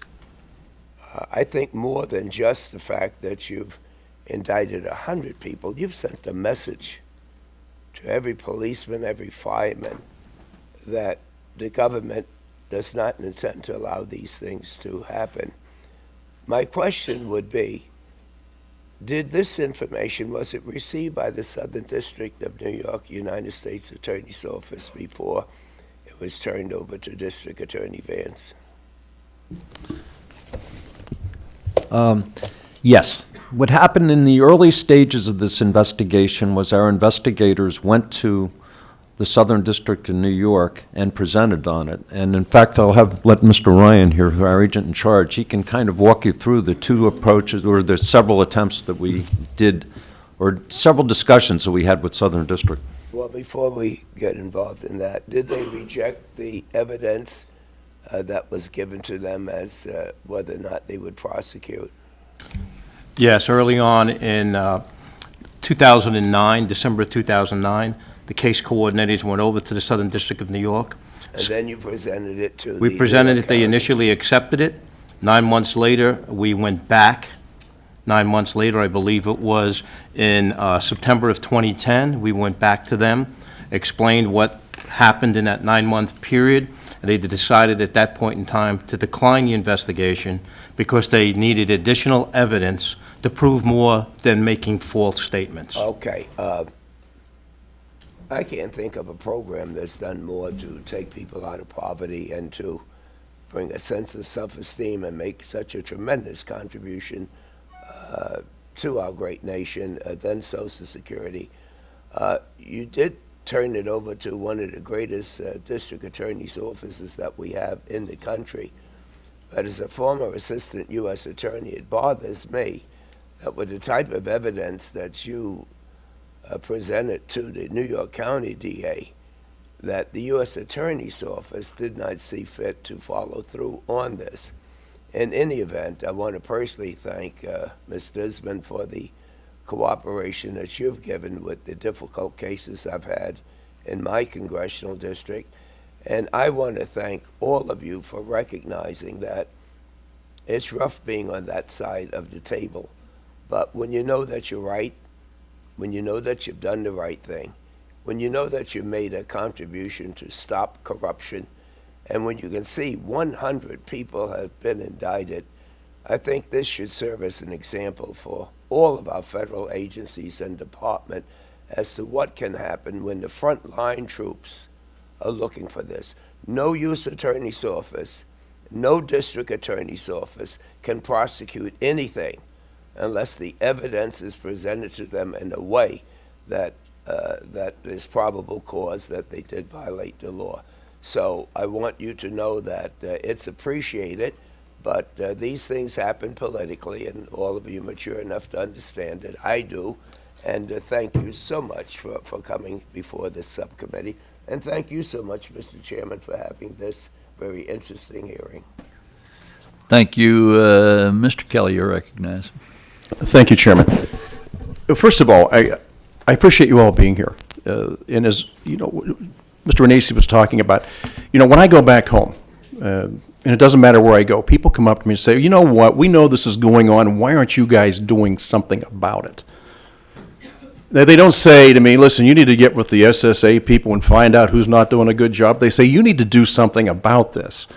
I think more than just the fact that you've indicted 100 people, you've sent a message to every policeman, every fireman, that the government does not intend to allow these things to happen. My question would be, did this information, was it received by the Southern District of New York, United States Attorney's Office, before it was turned over to District Attorney Vance? Yes. What happened in the early stages of this investigation was our investigators went to the Southern District of New York and presented on it. And in fact, I'll let Mr. Ryan here, who our agent in charge, he can kind of walk you through the two approaches, or the several attempts that we did, or several discussions that we had with Southern District. Well, before we get involved in that, did they reject the evidence that was given to them as whether or not they would prosecute? Yes, early on in 2009, December 2009, the case coordinators went over to the Southern District of New York. And then you presented it to We presented it, they initially accepted it. 9 months later, we went back. 9 months later, I believe it was in September of 2010, we went back to them, explained what happened in that 9-month period, and they decided at that point in time to decline the investigation because they needed additional evidence to prove more than making false statements. Okay. I can't think of a program that's done more to take people out of poverty and to bring a sense of self-esteem and make such a tremendous contribution to our great nation than Social Security. You did turn it over to one of the greatest district attorney's offices that we have in the country. But as a former assistant U.S. attorney, it bothers me that with the type of evidence that you presented to the New York County DA, that the U.S. Attorney's Office did not see fit to follow through on this. In any event, I want to personally thank Ms. Disman for the cooperation that you've given with the difficult cases I've had in my congressional district. And I want to thank all of you for recognizing that it's rough being on that side of the table. But when you know that you're right, when you know that you've done the right thing, when you know that you made a contribution to stop corruption, and when you can see 100 people have been indicted, I think this should serve as an example for all of our federal agencies and department as to what can happen when the frontline troops are looking for this. No U.S. Attorney's Office, no district attorney's office can prosecute anything unless the evidence is presented to them in a way that that is probable cause that they did violate the law. So I want you to know that it's appreciated, But these things happen politically, and all of you mature enough to understand it. I do. And thank you so much for coming before this subcommittee. And thank you so much, Mr. Chairman, for having this very interesting hearing. Thank you. Mr. Kelly, you're recognized. Thank you, Chairman. First of all, I appreciate you all being here. And as you know, Mr. Renacci was talking about, when I go back home, and it doesn't matter where I go, people come up to me and say, you know what, we know this is going on. Why aren't you guys doing something about it? They don't say to me, listen, you need to get with the SSA people and find out who's not doing a good job. They say, you need to do something about this.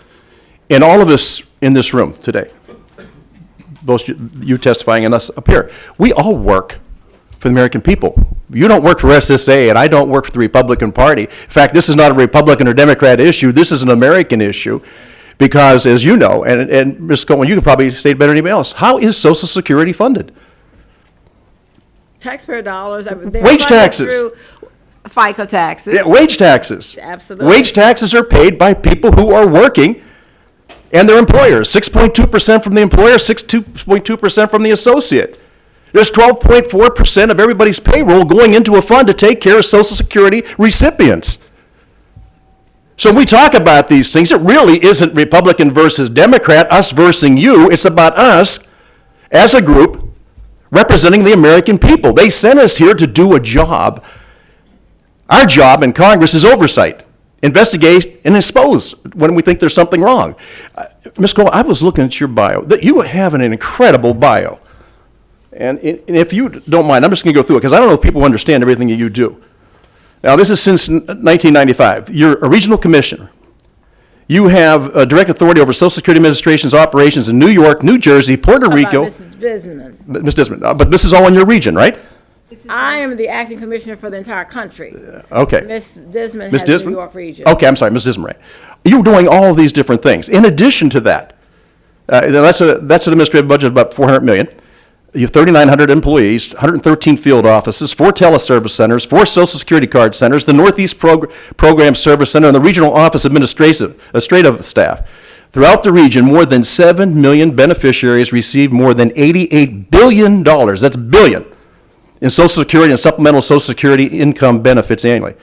And all of us in this room today, both you testifying and us up here, we all work for the American people. You don't work for SSA, and I don't work for the Republican Party. In fact, this is not a Republican or Democrat issue. This is an American issue because, as you know, and Ms. Coleman, you can probably state better than anybody else, how is Social Security funded? Taxpayer dollars. Wage taxes. Through FICA taxes. Yeah, wage taxes. Absolutely. Wage taxes are paid by people who are working and their employers. 6.2% from the employer, 6.2% from the associate. There's 12.4% of everybody's payroll going into a fund to take care of Social Security recipients. So when we talk about these things, it really isn't Republican versus Democrat, us versus you. It's about us as a group representing the American people. They sent us here to do a job. Our job in Congress is oversight, investigate, and expose when we think there's something wrong. Ms. Cole, I was looking at your bio. That you have an incredible bio. And if you don't mind, I'm just going to go through it because I don't know if people understand everything that you do. Now, this is since 1995. You're a regional commissioner. You have direct authority over Social Security Administration's operations in New York, New Jersey, Puerto Rico. Ms. Disman. Ms. Disman, but this is all in your region, right? I am the acting commissioner for the entire country. Okay. Ms. Disman Ms. has the Disman? New York region. Okay, I'm sorry, Ms. Disman, right. You're doing all of these different things. In addition to that, that's an administrative budget of about $400 million. You have 3,900 employees, 113 field offices, 4 teleservice centers, 4 Social Security card centers, the Northeast Program Service Center, and the Regional Office administrative staff. Throughout the region, more than 7 million beneficiaries receive more than $88 billion, that's billion, in Social Security and supplemental Social Security income benefits annually.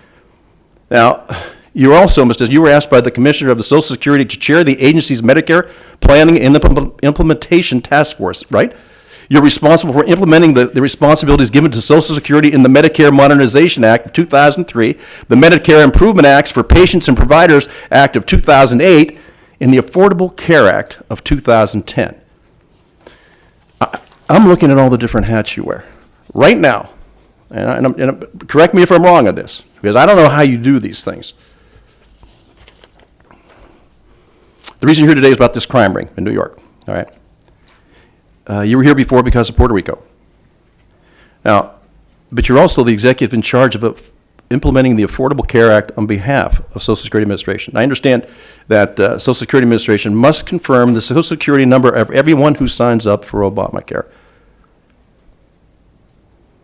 Now, you also, you were asked by the Commissioner of the Social Security to chair the agency's Medicare Planning and Implementation Task Force, right? You're responsible for implementing the responsibilities given to Social Security in the Medicare Modernization Act of 2003, the Medicare Improvement Acts for Patients and Providers Act of 2008, and the Affordable Care Act of 2010. I'm looking at all the different hats you wear. Right now, and correct me if I'm wrong on this, because I don't know how you do these things. The reason you're here today is about this crime ring in New York, all right? You were here before because of Puerto Rico. Now, but you're also the executive in charge of implementing the Affordable Care Act on behalf of Social Security Administration. I understand that Social Security Administration must confirm the Social Security number of everyone who signs up for Obamacare.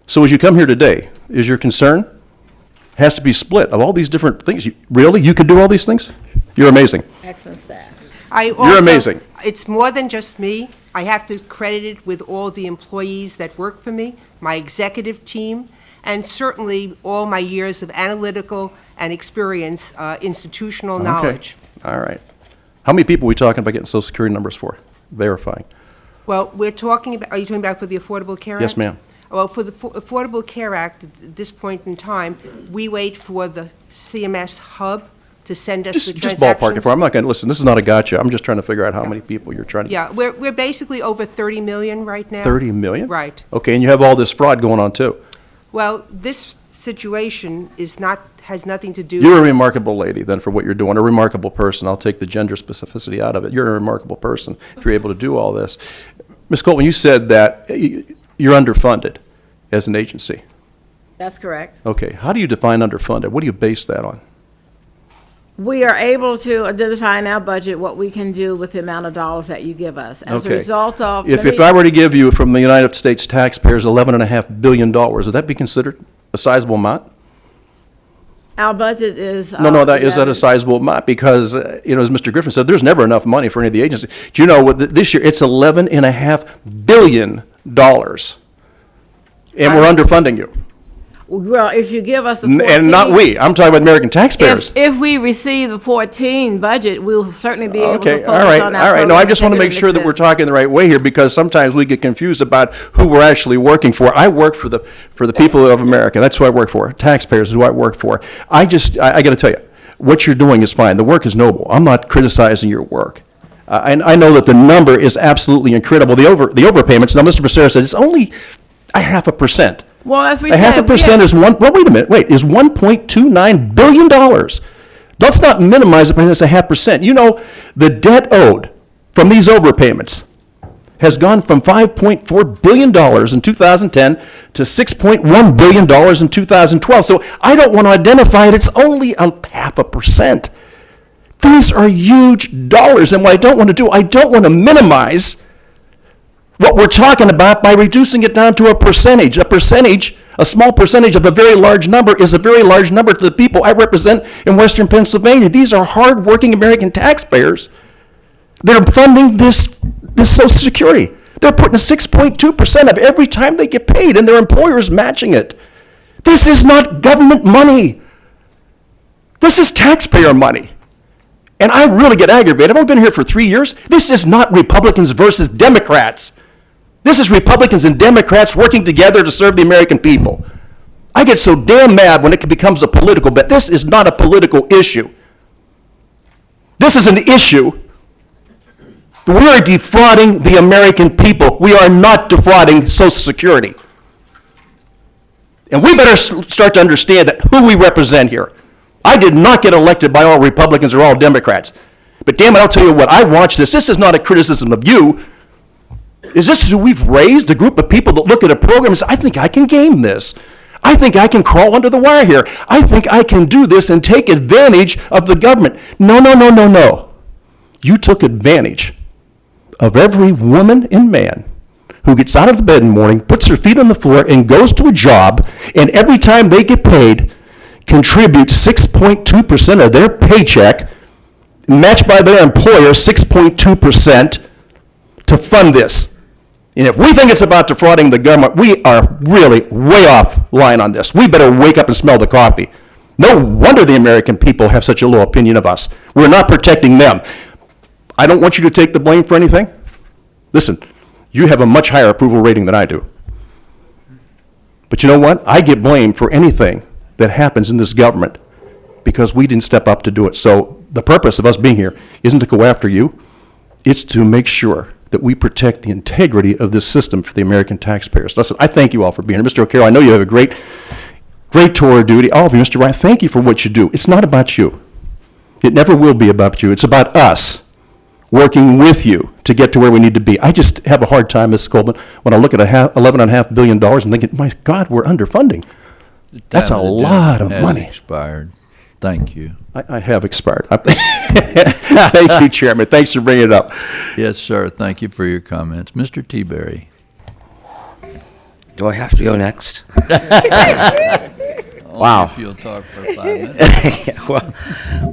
So as you come here today, is your concern has to be split of all these different things? Really? You could do all these things? You're amazing. Excellent staff. You're amazing. It's more than just me. I have to credit it with all the employees that work for me, my executive team, and certainly all my years of analytical and experience, institutional knowledge. All right. How many people are we talking about getting Social Security numbers for, verifying? Well, we're talking about, are you talking about for the Affordable Care Act? Yes, ma'am. Well, for the Affordable Care Act, at this point in time, we wait for the CMS hub to send us the Just transactions. ballpark it for. I'm not going to, listen, this is not a gotcha. I'm just trying to figure out how many people you're trying to. Yeah, we're basically over 30 million right now. 30 million? Right. Okay, and you have all this fraud going on too. Well, this situation has nothing to do. You're a remarkable lady then for what you're doing, a remarkable person. I'll take the gender specificity out of it. You're a remarkable person if you're able to do all this. Ms. Colton, you said that you're underfunded as an agency. That's correct. Okay, how do you define underfunded? What do you base that on? We are able to identify in our budget what we can do with the amount of dollars that you give us. As a result of... If I were to give you from the United States taxpayers $11.5 billion, would that be considered a sizable amount? Our budget is. No, is that a sizable amount? Because, as Mr. Griffin said, there's never enough money for any of the agencies. Do you know what, this year, it's $11.5 billion, and we're underfunding you. Well, if you give us the 14. And not we, I'm talking about American taxpayers. If we receive the 14 budget, we'll certainly be able to Okay, focus all right, on all our right. No, I just want to make program sure that we're initiatives. talking the right way here, because sometimes we get confused about who we're actually working for. I work for the people of America. That's who I work for. Taxpayers is who I work for. I got to tell you, what you're doing is fine. The work is noble. I'm not criticizing your work. I know that the number is absolutely incredible. The overpayments. Now, Mr. Becerra said it's only 0.5%. Well, as we A said. 0.5% is is $1.29 billion. Let's not minimize it by just 0.5%. You know, the debt owed from these overpayments has gone from $5.4 billion in 2010 to $6.1 billion in 2012. So I don't want to identify it. It's only 0.5%. These are huge dollars. And what I don't want to do, I don't want to minimize what we're talking about by reducing it down to a percentage. A small percentage of a very large number is a very large number to the people I represent in Western Pennsylvania. These are hard-working American taxpayers. They're funding this Social Security. They're putting 6.2% of every time they get paid, and their employer is matching it. This is not government money. This is taxpayer money. And I really get aggravated. I've only been here for 3 years. This is not Republicans versus Democrats. This is Republicans and Democrats working together to serve the American people. I get so damn mad when it becomes a political bet. This is not a political issue. This is an issue. We are defrauding the American people. We are not defrauding Social Security. And we better start to understand that who we represent here. I did not get elected by all Republicans or all Democrats. But damn it, I'll tell you what, I watch this. This is not a criticism of you. Is this who we've raised? A group of people that look at a program and say, I think I can game this. I think I can crawl under the wire here. I think I can do this and take advantage of the government. No. You took advantage of every woman and man who gets out of the bed in the morning, puts their feet on the floor, and goes to a job, and every time they get paid, contributes 6.2% of their paycheck, matched by their employer, 6.2%, to fund this. And if we think it's about defrauding the government, we are really way off line on this. We better wake up and smell the coffee. No wonder the American people have such a low opinion of us. We're not protecting them. I don't want you to take the blame for anything. Listen, you have a much higher approval rating than I do. But you know what? I get blamed for anything that happens in this government because we didn't step up to do it. So the purpose of us being here isn't to go after you. It's to make sure that we protect the integrity of this system for the American taxpayers. Listen, I thank you all for being here. Mr. O'Carroll, I know you have a great tour of duty. All of you, Mr. Ryan, thank you for what you do. It's not about you. It never will be about you. It's about us working with you to get to where we need to be. I just have a hard time, Ms. Coleman, when I look at $11.5 billion and thinking, my God, we're underfunding. That's a lot of money. Expired. Thank you. I have expired. Thank you, Chairman. Thanks for bringing it up. Yes, sir. Thank you for your comments. Mr. T-Berry. Do I have to go next? Wow. If you'll talk for 5 minutes. well,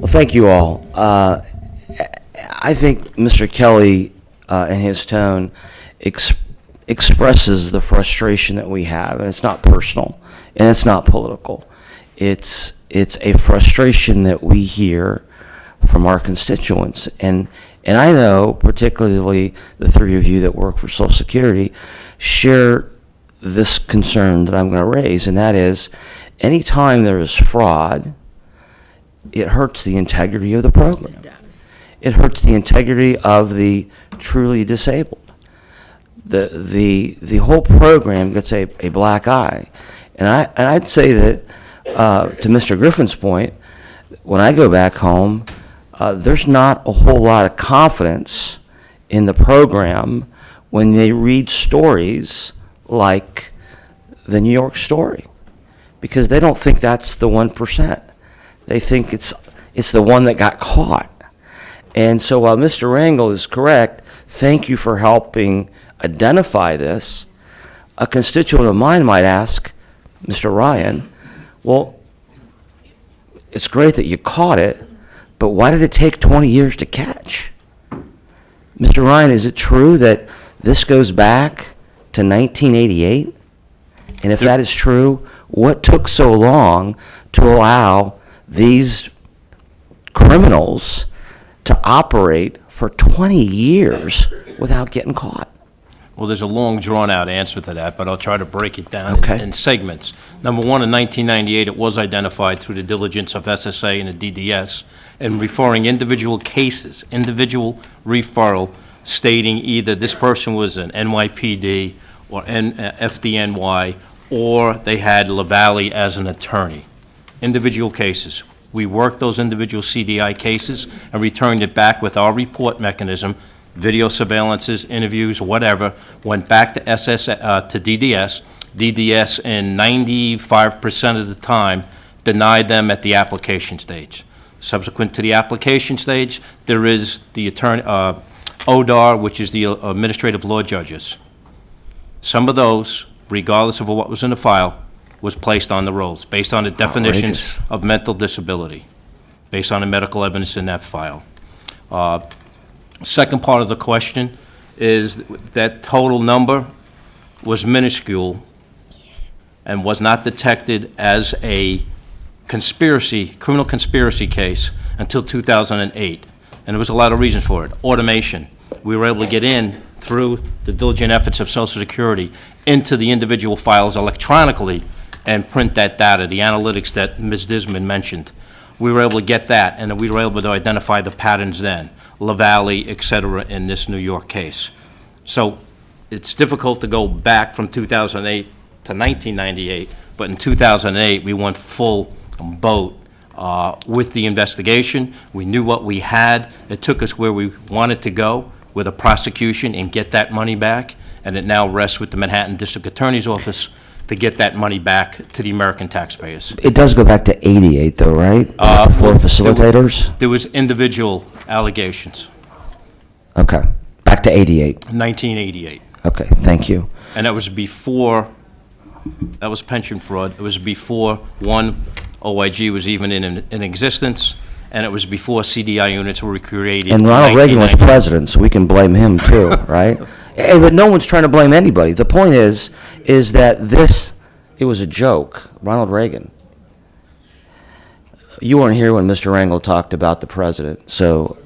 thank you all. I think Mr. Kelly, in his tone, expresses the frustration that we have, and it's not personal, and it's not political. It's a frustration that we hear from our constituents, and I know particularly the three of you that work for Social Security share this concern that I'm going to raise, and that is anytime there is fraud, it hurts the integrity of the program. It hurts the integrity of the truly disabled. The whole program gets a black eye, and I'd say that to Mr. Griffin's point, when I go back home, there's not a whole lot of confidence in the program when they read stories like the New York story, because they don't think that's the 1%. They think it's the one that got caught. And so while Mr. Rangel is correct, thank you for helping identify this, a constituent of mine might ask, Mr. Ryan, well, it's great that you caught it, but why did it take 20 years to catch? Mr. Ryan, is it true that this goes back to 1988? And if that is true, what took so long to allow these criminals to operate for 20 years without getting caught? Well, there's a long, drawn-out answer to that, but I'll try to break it down Okay. in segments. Number one, in 1998, it was identified through the diligence of SSA and the DDS and referring individual cases, individual referral, stating either this person was an NYPD or FDNY, or they had LaValle as an attorney. Individual cases. We worked those individual CDI cases and returned it back with our report mechanism, video surveillances, interviews, whatever, went back to to DDS. DDS, in 95% of the time, denied them at the application stage. Subsequent to the application stage, there is the attorney, ODAR, which is the administrative law judges. Some of those, regardless of what was in the file, was placed on the rolls, based on the definitions Outrageous. of mental disability, based on the medical evidence in that file. Second part of the question is that total number was minuscule and was not detected as a criminal conspiracy case until 2008. And there was a lot of reasons for it. Automation. We were able to get in through the diligent efforts of Social Security into the individual files electronically and print that data, the analytics that Ms. Disman mentioned. We were able to get that, and we were able to identify the patterns then, LaValle, et cetera, in this New York case. So it's difficult to go back from 2008 to 1998, but in 2008, we went full boat with the investigation. We knew what we had. It took us where we wanted to go with a prosecution and get that money back, and it now rests with the Manhattan District Attorney's Office to get that money back to the American taxpayers. It does go back to 88, though, right? The four facilitators? There was individual allegations, Okay, back to 88. 1988, Okay, thank you. and that was before, that was pension fraud. It was before, one, OIG was even in existence, and it was before CDI units were created. And in Ronald Reagan was 1990. president, so we can blame him too, right? But no one's trying to blame anybody. The point is that it was a joke. Ronald Reagan. You weren't here when Mr. Rangel talked about the president, so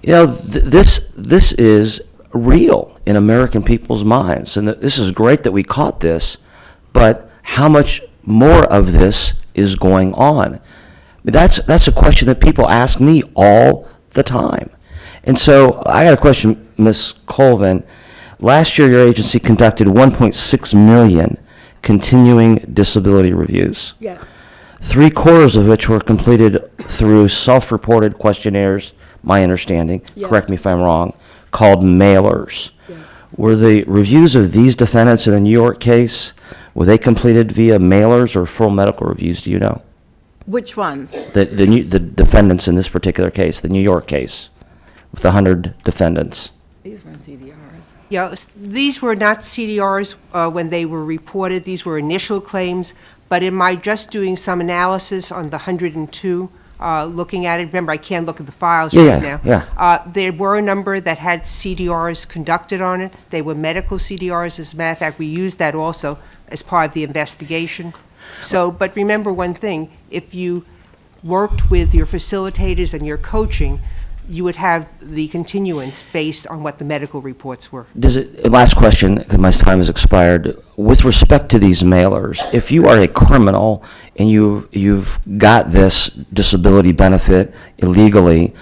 this is real in American people's minds, and this is great that we caught this. But how much more of this is going on? That's a question that people ask me all the time. And so I got a question, Ms. Colvin. Last year, your agency conducted 1.6 million continuing disability reviews. Yes. 3/4 of which were completed through self-reported questionnaires, my understanding, Yes. correct me if I'm wrong, called mailers. Yes. Were the reviews of these defendants in the New York case, were they completed via mailers or full medical reviews, do you know? Which ones? The defendants in this particular case, the New York case, with 100 defendants. These weren't CDRs. Yeah, these were not CDRs when they were reported. These were initial claims. But in my just doing some analysis on the 102, looking at it, remember, I can't look at the files right now. Yeah. There were a number that had CDRs conducted on it. They were medical CDRs. As a matter of fact, we used that also as part of the investigation. So, but remember one thing, if you worked with your facilitators and your coaching, you would have the continuance based on what the medical reports were. Last question, because my time has expired. With respect to these mailers, if you are a criminal and you've got this disability benefit illegally,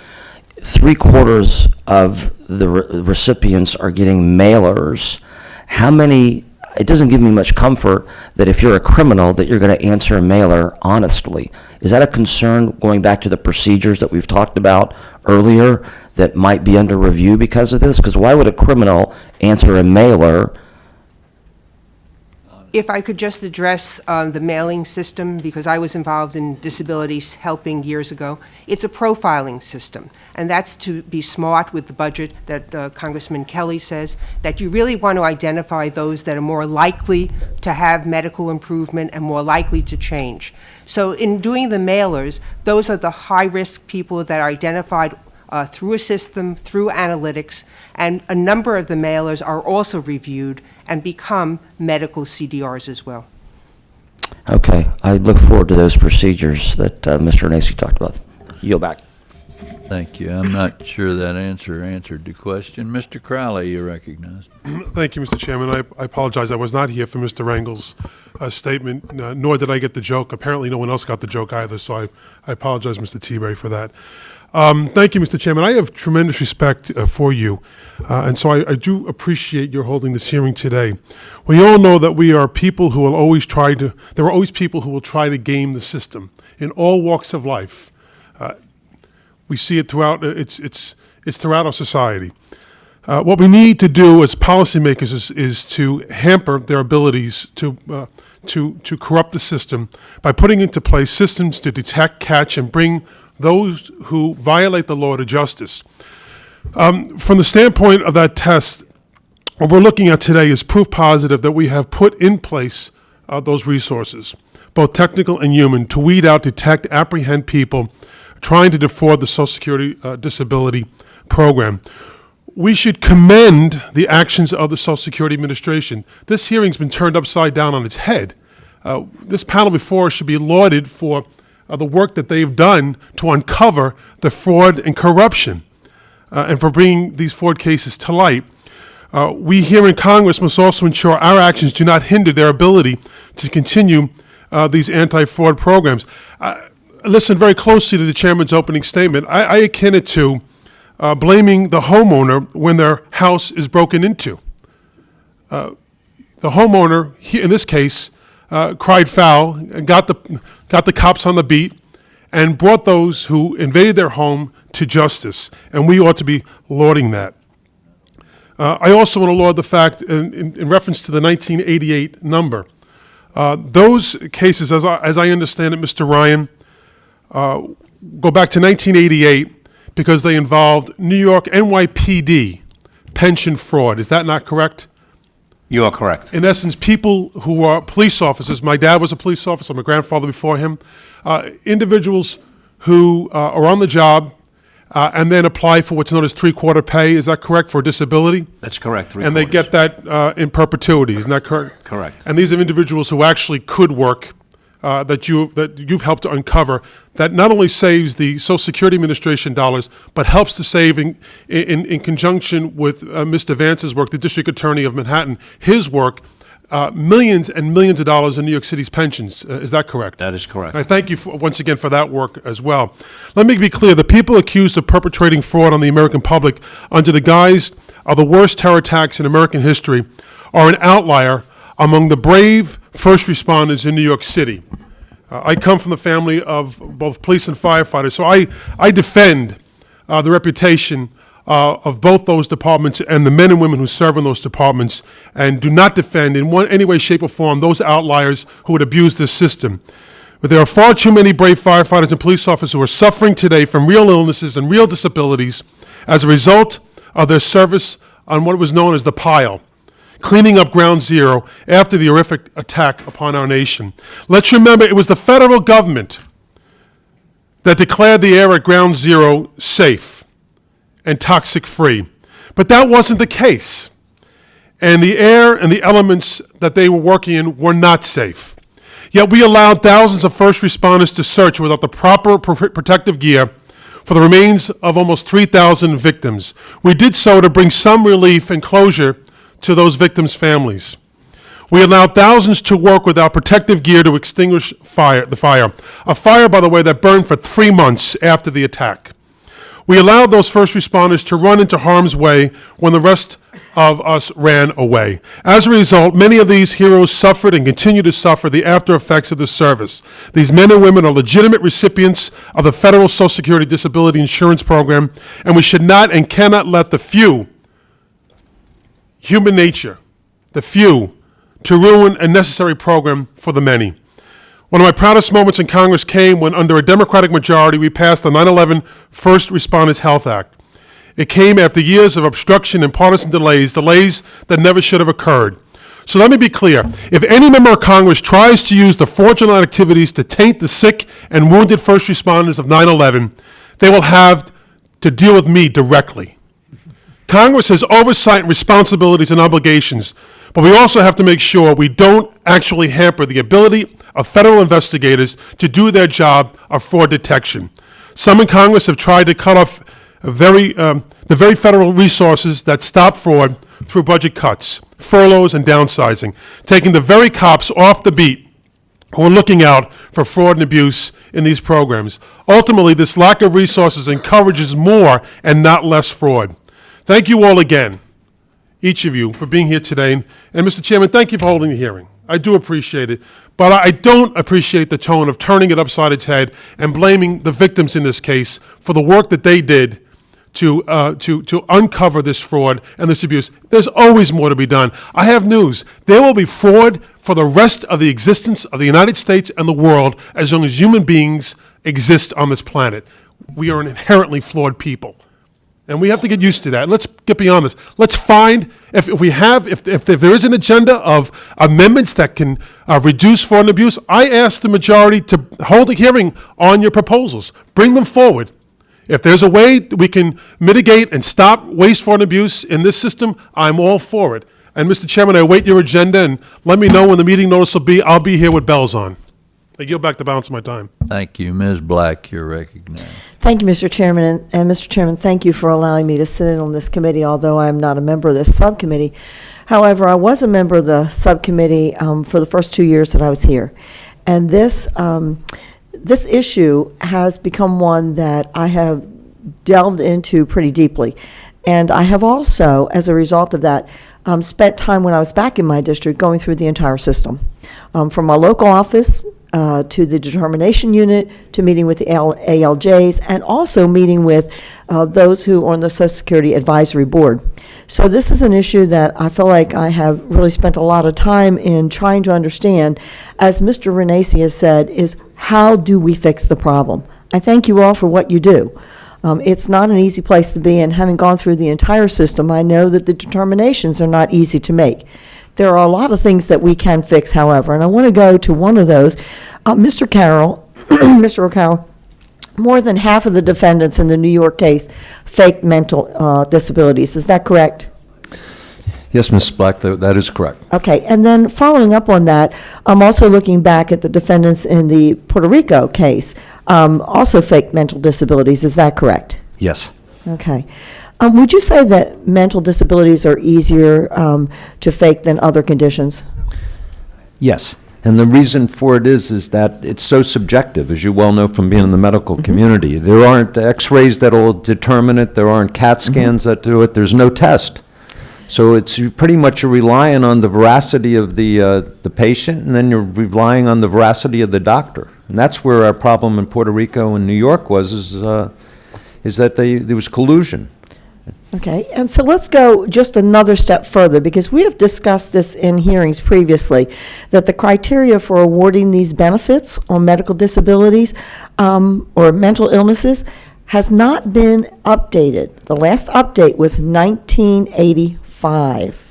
3/4 of the recipients are getting mailers. How many? It doesn't give me much comfort that if you're a criminal that you're going to answer a mailer honestly. Is that a concern going back to the procedures that we've talked about earlier that might be under review because of this? Because why would a criminal answer a mailer If I could just address the mailing system, because I was involved in disabilities helping years ago. It's a profiling system, and that's to be smart with the budget that Congressman Kelly says, that you really want to identify those that are more likely to have medical improvement and more likely to change. So in doing the mailers, those are the high-risk people that are identified through a system, through analytics, and a number of the mailers are also reviewed and become medical CDRs as well. Okay, I look forward to those procedures that Mr. Nacy talked about. Yield back. Thank you. I'm not sure that answered the question. Mr. Crowley, you're recognized. Thank you, Mr. Chairman. I apologize. I was not here for Mr. Rangel's statement, nor did I get the joke. Apparently, no one else got the joke either, so I apologize, Mr. Teaberry, for that. Thank you, Mr. Chairman. I have tremendous respect for you, and so I do appreciate your holding this hearing today. We all know that we are people who will always there are always people who will try to game the system in all walks of life. We see it throughout, it's throughout our society. What we need to do as policymakers is to hamper their abilities to corrupt the system by putting into place systems to detect, catch, and bring those who violate the law to justice. From the standpoint of that test, what we're looking at today is proof positive that we have put in place those resources, both technical and human, to weed out, detect, apprehend people trying to defraud the Social Security disability program. We should commend the actions of the Social Security Administration. This hearing's been turned upside down on its head. This panel before us should be lauded for the work that they've done to uncover the fraud and corruption and for bringing these fraud cases to light. We here in Congress must also ensure our actions do not hinder their ability to continue these anti-fraud programs. Listen very closely to the chairman's opening statement. I akin it to blaming the homeowner when their house is broken into. The homeowner, in this case, cried foul, and got the cops on the beat, and brought those who invaded their home to justice, and we ought to be lauding that. I also want to laud the fact, in reference to the 1988 number, those cases, as I understand it, Mr. Ryan, go back to 1988 because they involved New York NYPD pension fraud. Is that not correct? You are correct. In essence, people who are police officers, my dad was a police officer, my grandfather before him, individuals who are on the job and then apply for what's known as three-quarter pay. Is that correct, for disability? That's correct. And they get that in perpetuity. Isn't that correct? Correct. And these are individuals who actually could work, that you've helped to uncover, that not only saves the Social Security Administration dollars, but helps to save, in conjunction with Mr. Vance's work, the District Attorney of Manhattan, his work, millions and millions of dollars in New York City's pensions. Is that correct? That is correct. I thank you once again for that work as well. Let me be clear. The people accused of perpetrating fraud on the American public under the guise of the worst terror attacks in American history are an outlier among the brave first responders in New York City. I come from the family of both police and firefighters, so I defend the reputation of both those departments and the men and women who serve in those departments, and do not defend in any way, shape, or form those outliers who would abuse this system. But there are far too many brave firefighters and police officers who are suffering today from real illnesses and real disabilities as a result of their service on what was known as the pile, cleaning up ground zero after the horrific attack upon our nation. Let's remember, it was the federal government that declared the air at ground zero safe and toxic-free. But that wasn't the case. And the air and the elements that they were working in were not safe. Yet we allowed thousands of first responders to search without the proper protective gear for the remains of almost 3,000 victims. We did so to bring some relief and closure to those victims' families. We allowed thousands to work without protective gear to extinguish the fire. A fire, by the way, that burned for 3 months after the attack. We allowed those first responders to run into harm's way when the rest of us ran away. As a result, many of these heroes suffered and continue to suffer the after effects of the service. These men and women are legitimate recipients of the federal Social Security Disability Insurance Program, and we should not and cannot let the few, human nature, the few, to ruin a necessary program for the many. One of my proudest moments in Congress came when, under a Democratic majority, we passed the 9/11 First Responders Health Act. It came after years of obstruction and partisan delays that never should have occurred. So let me be clear. If any member of Congress tries to use the fraudulent activities to taint the sick and wounded first responders of 9/11, they will have to deal with me directly. Congress has oversight responsibilities and obligations, but we also have to make sure we don't actually hamper the ability of federal investigators to do their job of fraud detection. Some in Congress have tried to cut off the very federal resources that stop fraud through budget cuts, furloughs, and downsizing, taking the very cops off the beat who are looking out for fraud and abuse in these programs. Ultimately, this lack of resources encourages more and not less fraud. Thank you all again, each of you, for being here today. And Mr. Chairman, thank you for holding the hearing. I do appreciate it, but I don't appreciate the tone of turning it upside its head and blaming the victims in this case for the work that they did to uncover this fraud and this abuse. There's always more to be done. I have news. There will be fraud for the rest of the existence of the United States and the world as long as human beings exist on this planet. We are an inherently flawed people. And we have to get used to that. Let's get beyond this. Let's find, if there is an agenda of amendments that can reduce fraud and abuse, I ask the majority to hold a hearing on your proposals. Bring them forward. If there's a way we can mitigate and stop waste, fraud, and abuse in this system, I'm all for it. And Mr. Chairman, I await your agenda, and let me know when the meeting notice will be. I'll be here with bells on. I yield back the balance of my time. Thank you. Ms. Black, you're recognized. Thank you, Mr. Chairman. And Mr. Chairman, thank you for allowing me to sit in on this committee, although I am not a member of this subcommittee. However, I was a member of the subcommittee for the first 2 years that I was here. And this issue has become one that I have delved into pretty deeply. And I have also, as a result of that, spent time when I was back in my district going through the entire system, from my local office to the determination unit, to meeting with the ALJs, and also meeting with those who are on the Social Security Advisory Board. So this is an issue that I feel like I have really spent a lot of time in trying to understand, as Mr. Renacci has said, is how do we fix the problem? I thank you all for what you do. It's not an easy place to be, and having gone through the entire system, I know that the determinations are not easy to make. There are a lot of things that we can fix, however, and I want to go to one of those. Mr. Carroll, Mr. O'Carroll, more than half of the defendants in the New York case faked mental disabilities. Is that correct? Yes, Ms. Black, that is correct. Okay, and then following up on that, I'm also looking back at the defendants in the Puerto Rico case, also faked mental disabilities. Is that correct? Yes. Okay. Would you say that mental disabilities are easier to fake than other conditions? Yes. And the reason for it is that it's so subjective, as you well know from being in the medical community. There aren't x-rays that will determine it. There aren't CAT scans that do it. There's no test. So it's pretty much you're relying on the veracity of the patient, and then you're relying on the veracity of the doctor. And that's where our problem in Puerto Rico and New York is that there was collusion. Okay, and so let's go just another step further, because we have discussed this in hearings previously, that the criteria for awarding these benefits on medical disabilities or mental illnesses has not been updated. The last update was 1985.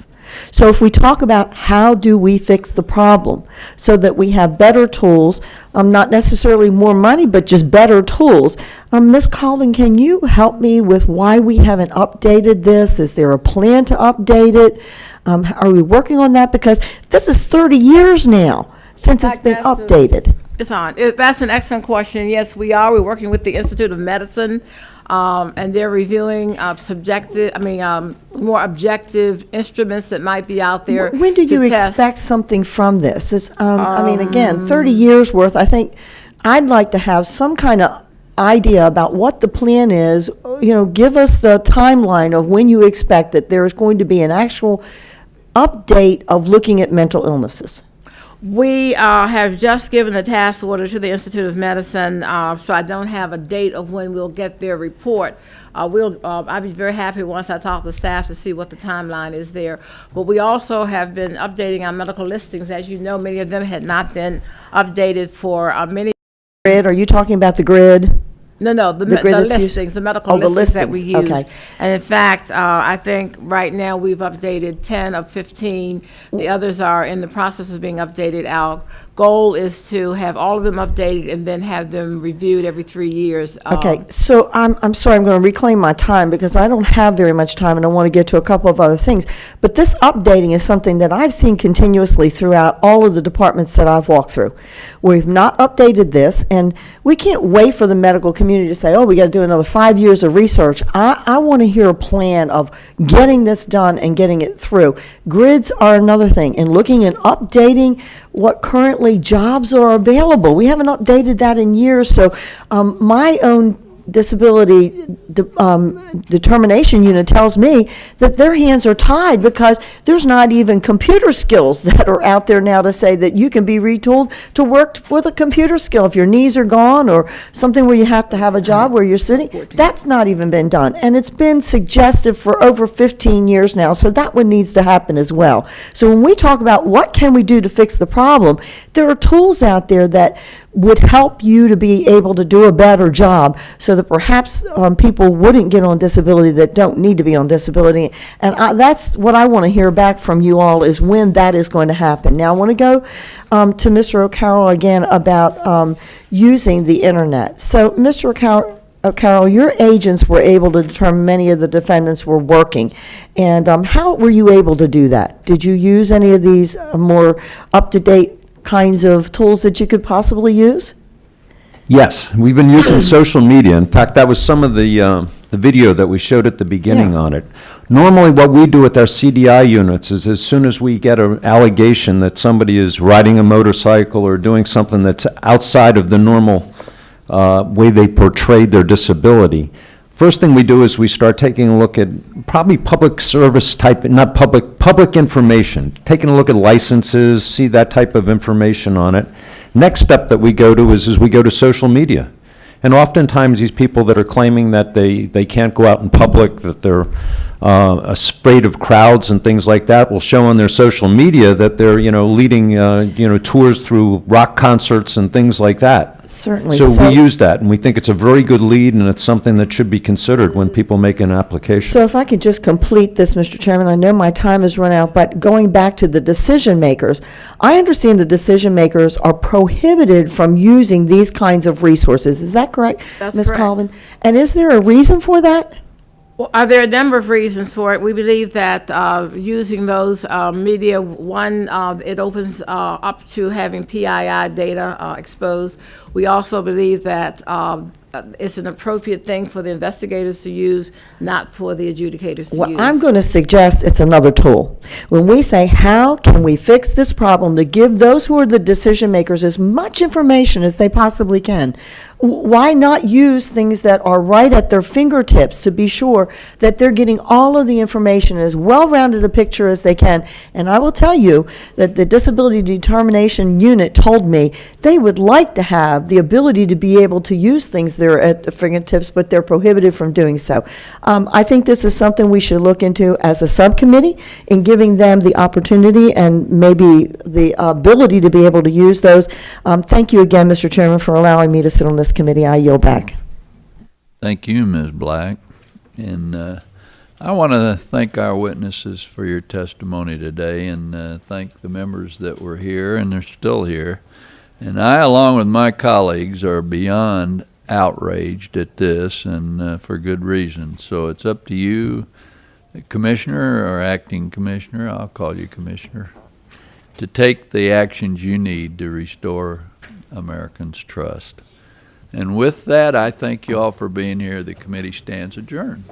So if we talk about how do we fix the problem so that we have better tools, not necessarily more money, but just better tools, Ms. Colvin, can you help me with why we haven't updated this? Is there a plan to update it? Are we working on that? Because this is 30 years now since it's been updated. It's on. That's an excellent question. Yes, we are. We're working with the Institute of Medicine, and they're reviewing more objective instruments that might be out there. When do you expect something from this? Again, 30 years worth. I think I'd like to have some kind of idea about what the plan is. Give us the timeline of when you expect that there is going to be an actual update of looking at mental illnesses. We have just given the task order to the Institute of Medicine, so I don't have a date of when we'll get their report. I'd be very happy once I talk to staff to see what the timeline is there. But we also have been updating our medical listings. As you know, many of them had not been updated for many. Grid, are you talking about the grid? No, the grid that's used- listings, the medical Oh, the listings that we listings, use. okay. And in fact, I think right now we've updated 10 of 15. The others are in the process of being updated. Our goal is to have all of them updated and then have them reviewed every 3 years. Okay, so I'm sorry, I'm going to reclaim my time because I don't have very much time and I want to get to a couple of other things. But this updating is something that I've seen continuously throughout all of the departments that I've walked through. We've not updated this, and we can't wait for the medical community to say, oh, we got to do another 5 years of research. I want to hear a plan of getting this done and getting it through. Grids are another thing, and looking and updating what currently jobs are available. We haven't updated that in years, so my own disability determination unit tells me that their hands are tied because there's not even computer skills that are out there now to say that you can be retooled to work with a computer skill. If your knees are gone or something where you have to have a job where you're sitting, that's not even been done. And it's been suggested for over 15 years now, so that one needs to happen as well. So when we talk about what can we do to fix the problem, there are tools out there that would help you to be able to do a better job so that perhaps people wouldn't get on disability that don't need to be on disability. And that's what I want to hear back from you all is when that is going to happen. Now, I want to go to Mr. O'Carroll again about using the internet. So, Mr. O'Carroll, your agents were able to determine many of the defendants were working. And how were you able to do that? Did you use any of these more up-to-date kinds of tools that you could possibly use? Yes, we've been using social media. In fact, that was some of the video that we showed at the beginning on it. Normally, what we do with our CDI units is as soon as we get an allegation that somebody is riding a motorcycle or doing something that's outside of the normal way they portrayed their disability, first thing we do is we start taking a look at probably public service type, not public information, taking a look at licenses, see that type of information on it. Next step that we go to is we go to social media. And oftentimes these people that are claiming that they can't go out in public, that they're afraid of crowds and things like that, will show on their social media that they're, leading, tours through rock concerts and things like that. Certainly. So we use that, and we think it's a very good lead, and it's something that should be considered when people make an application. So if I could just complete this, Mr. Chairman, I know my time has run out, but going back to the decision makers, I understand the decision makers are prohibited from using these kinds of resources. Is that correct? That's Ms. correct. Colvin? And is there a reason for that? Well, there are a number of reasons for it. We believe that using those media, one, it opens up to having PII data exposed. We also believe that it's an appropriate thing for the investigators to use, not for the adjudicators to use. Well, I'm going to suggest it's another tool. When we say, how can we fix this problem to give those who are the decision makers as much information as they possibly can, why not use things that are right at their fingertips to be sure that they're getting all of the information, as well-rounded a picture as they can? And I will tell you that the Disability Determination Unit told me they would like to have the ability to be able to use things that are at their fingertips, but they're prohibited from doing so. I think this is something we should look into as a subcommittee in giving them the opportunity and maybe the ability to be able to use those. Thank you again, Mr. Chairman, for allowing me to sit on this committee. I yield back. Thank you, Ms. Black. And I want to thank our witnesses for your testimony today and thank the members that were here and they're still here. And I, along with my colleagues, are beyond outraged at this, and for good reason. So it's up to you, Commissioner or Acting Commissioner, I'll call you Commissioner, to take the actions you need to restore Americans' trust. And with that, I thank you all for being here. The committee stands adjourned.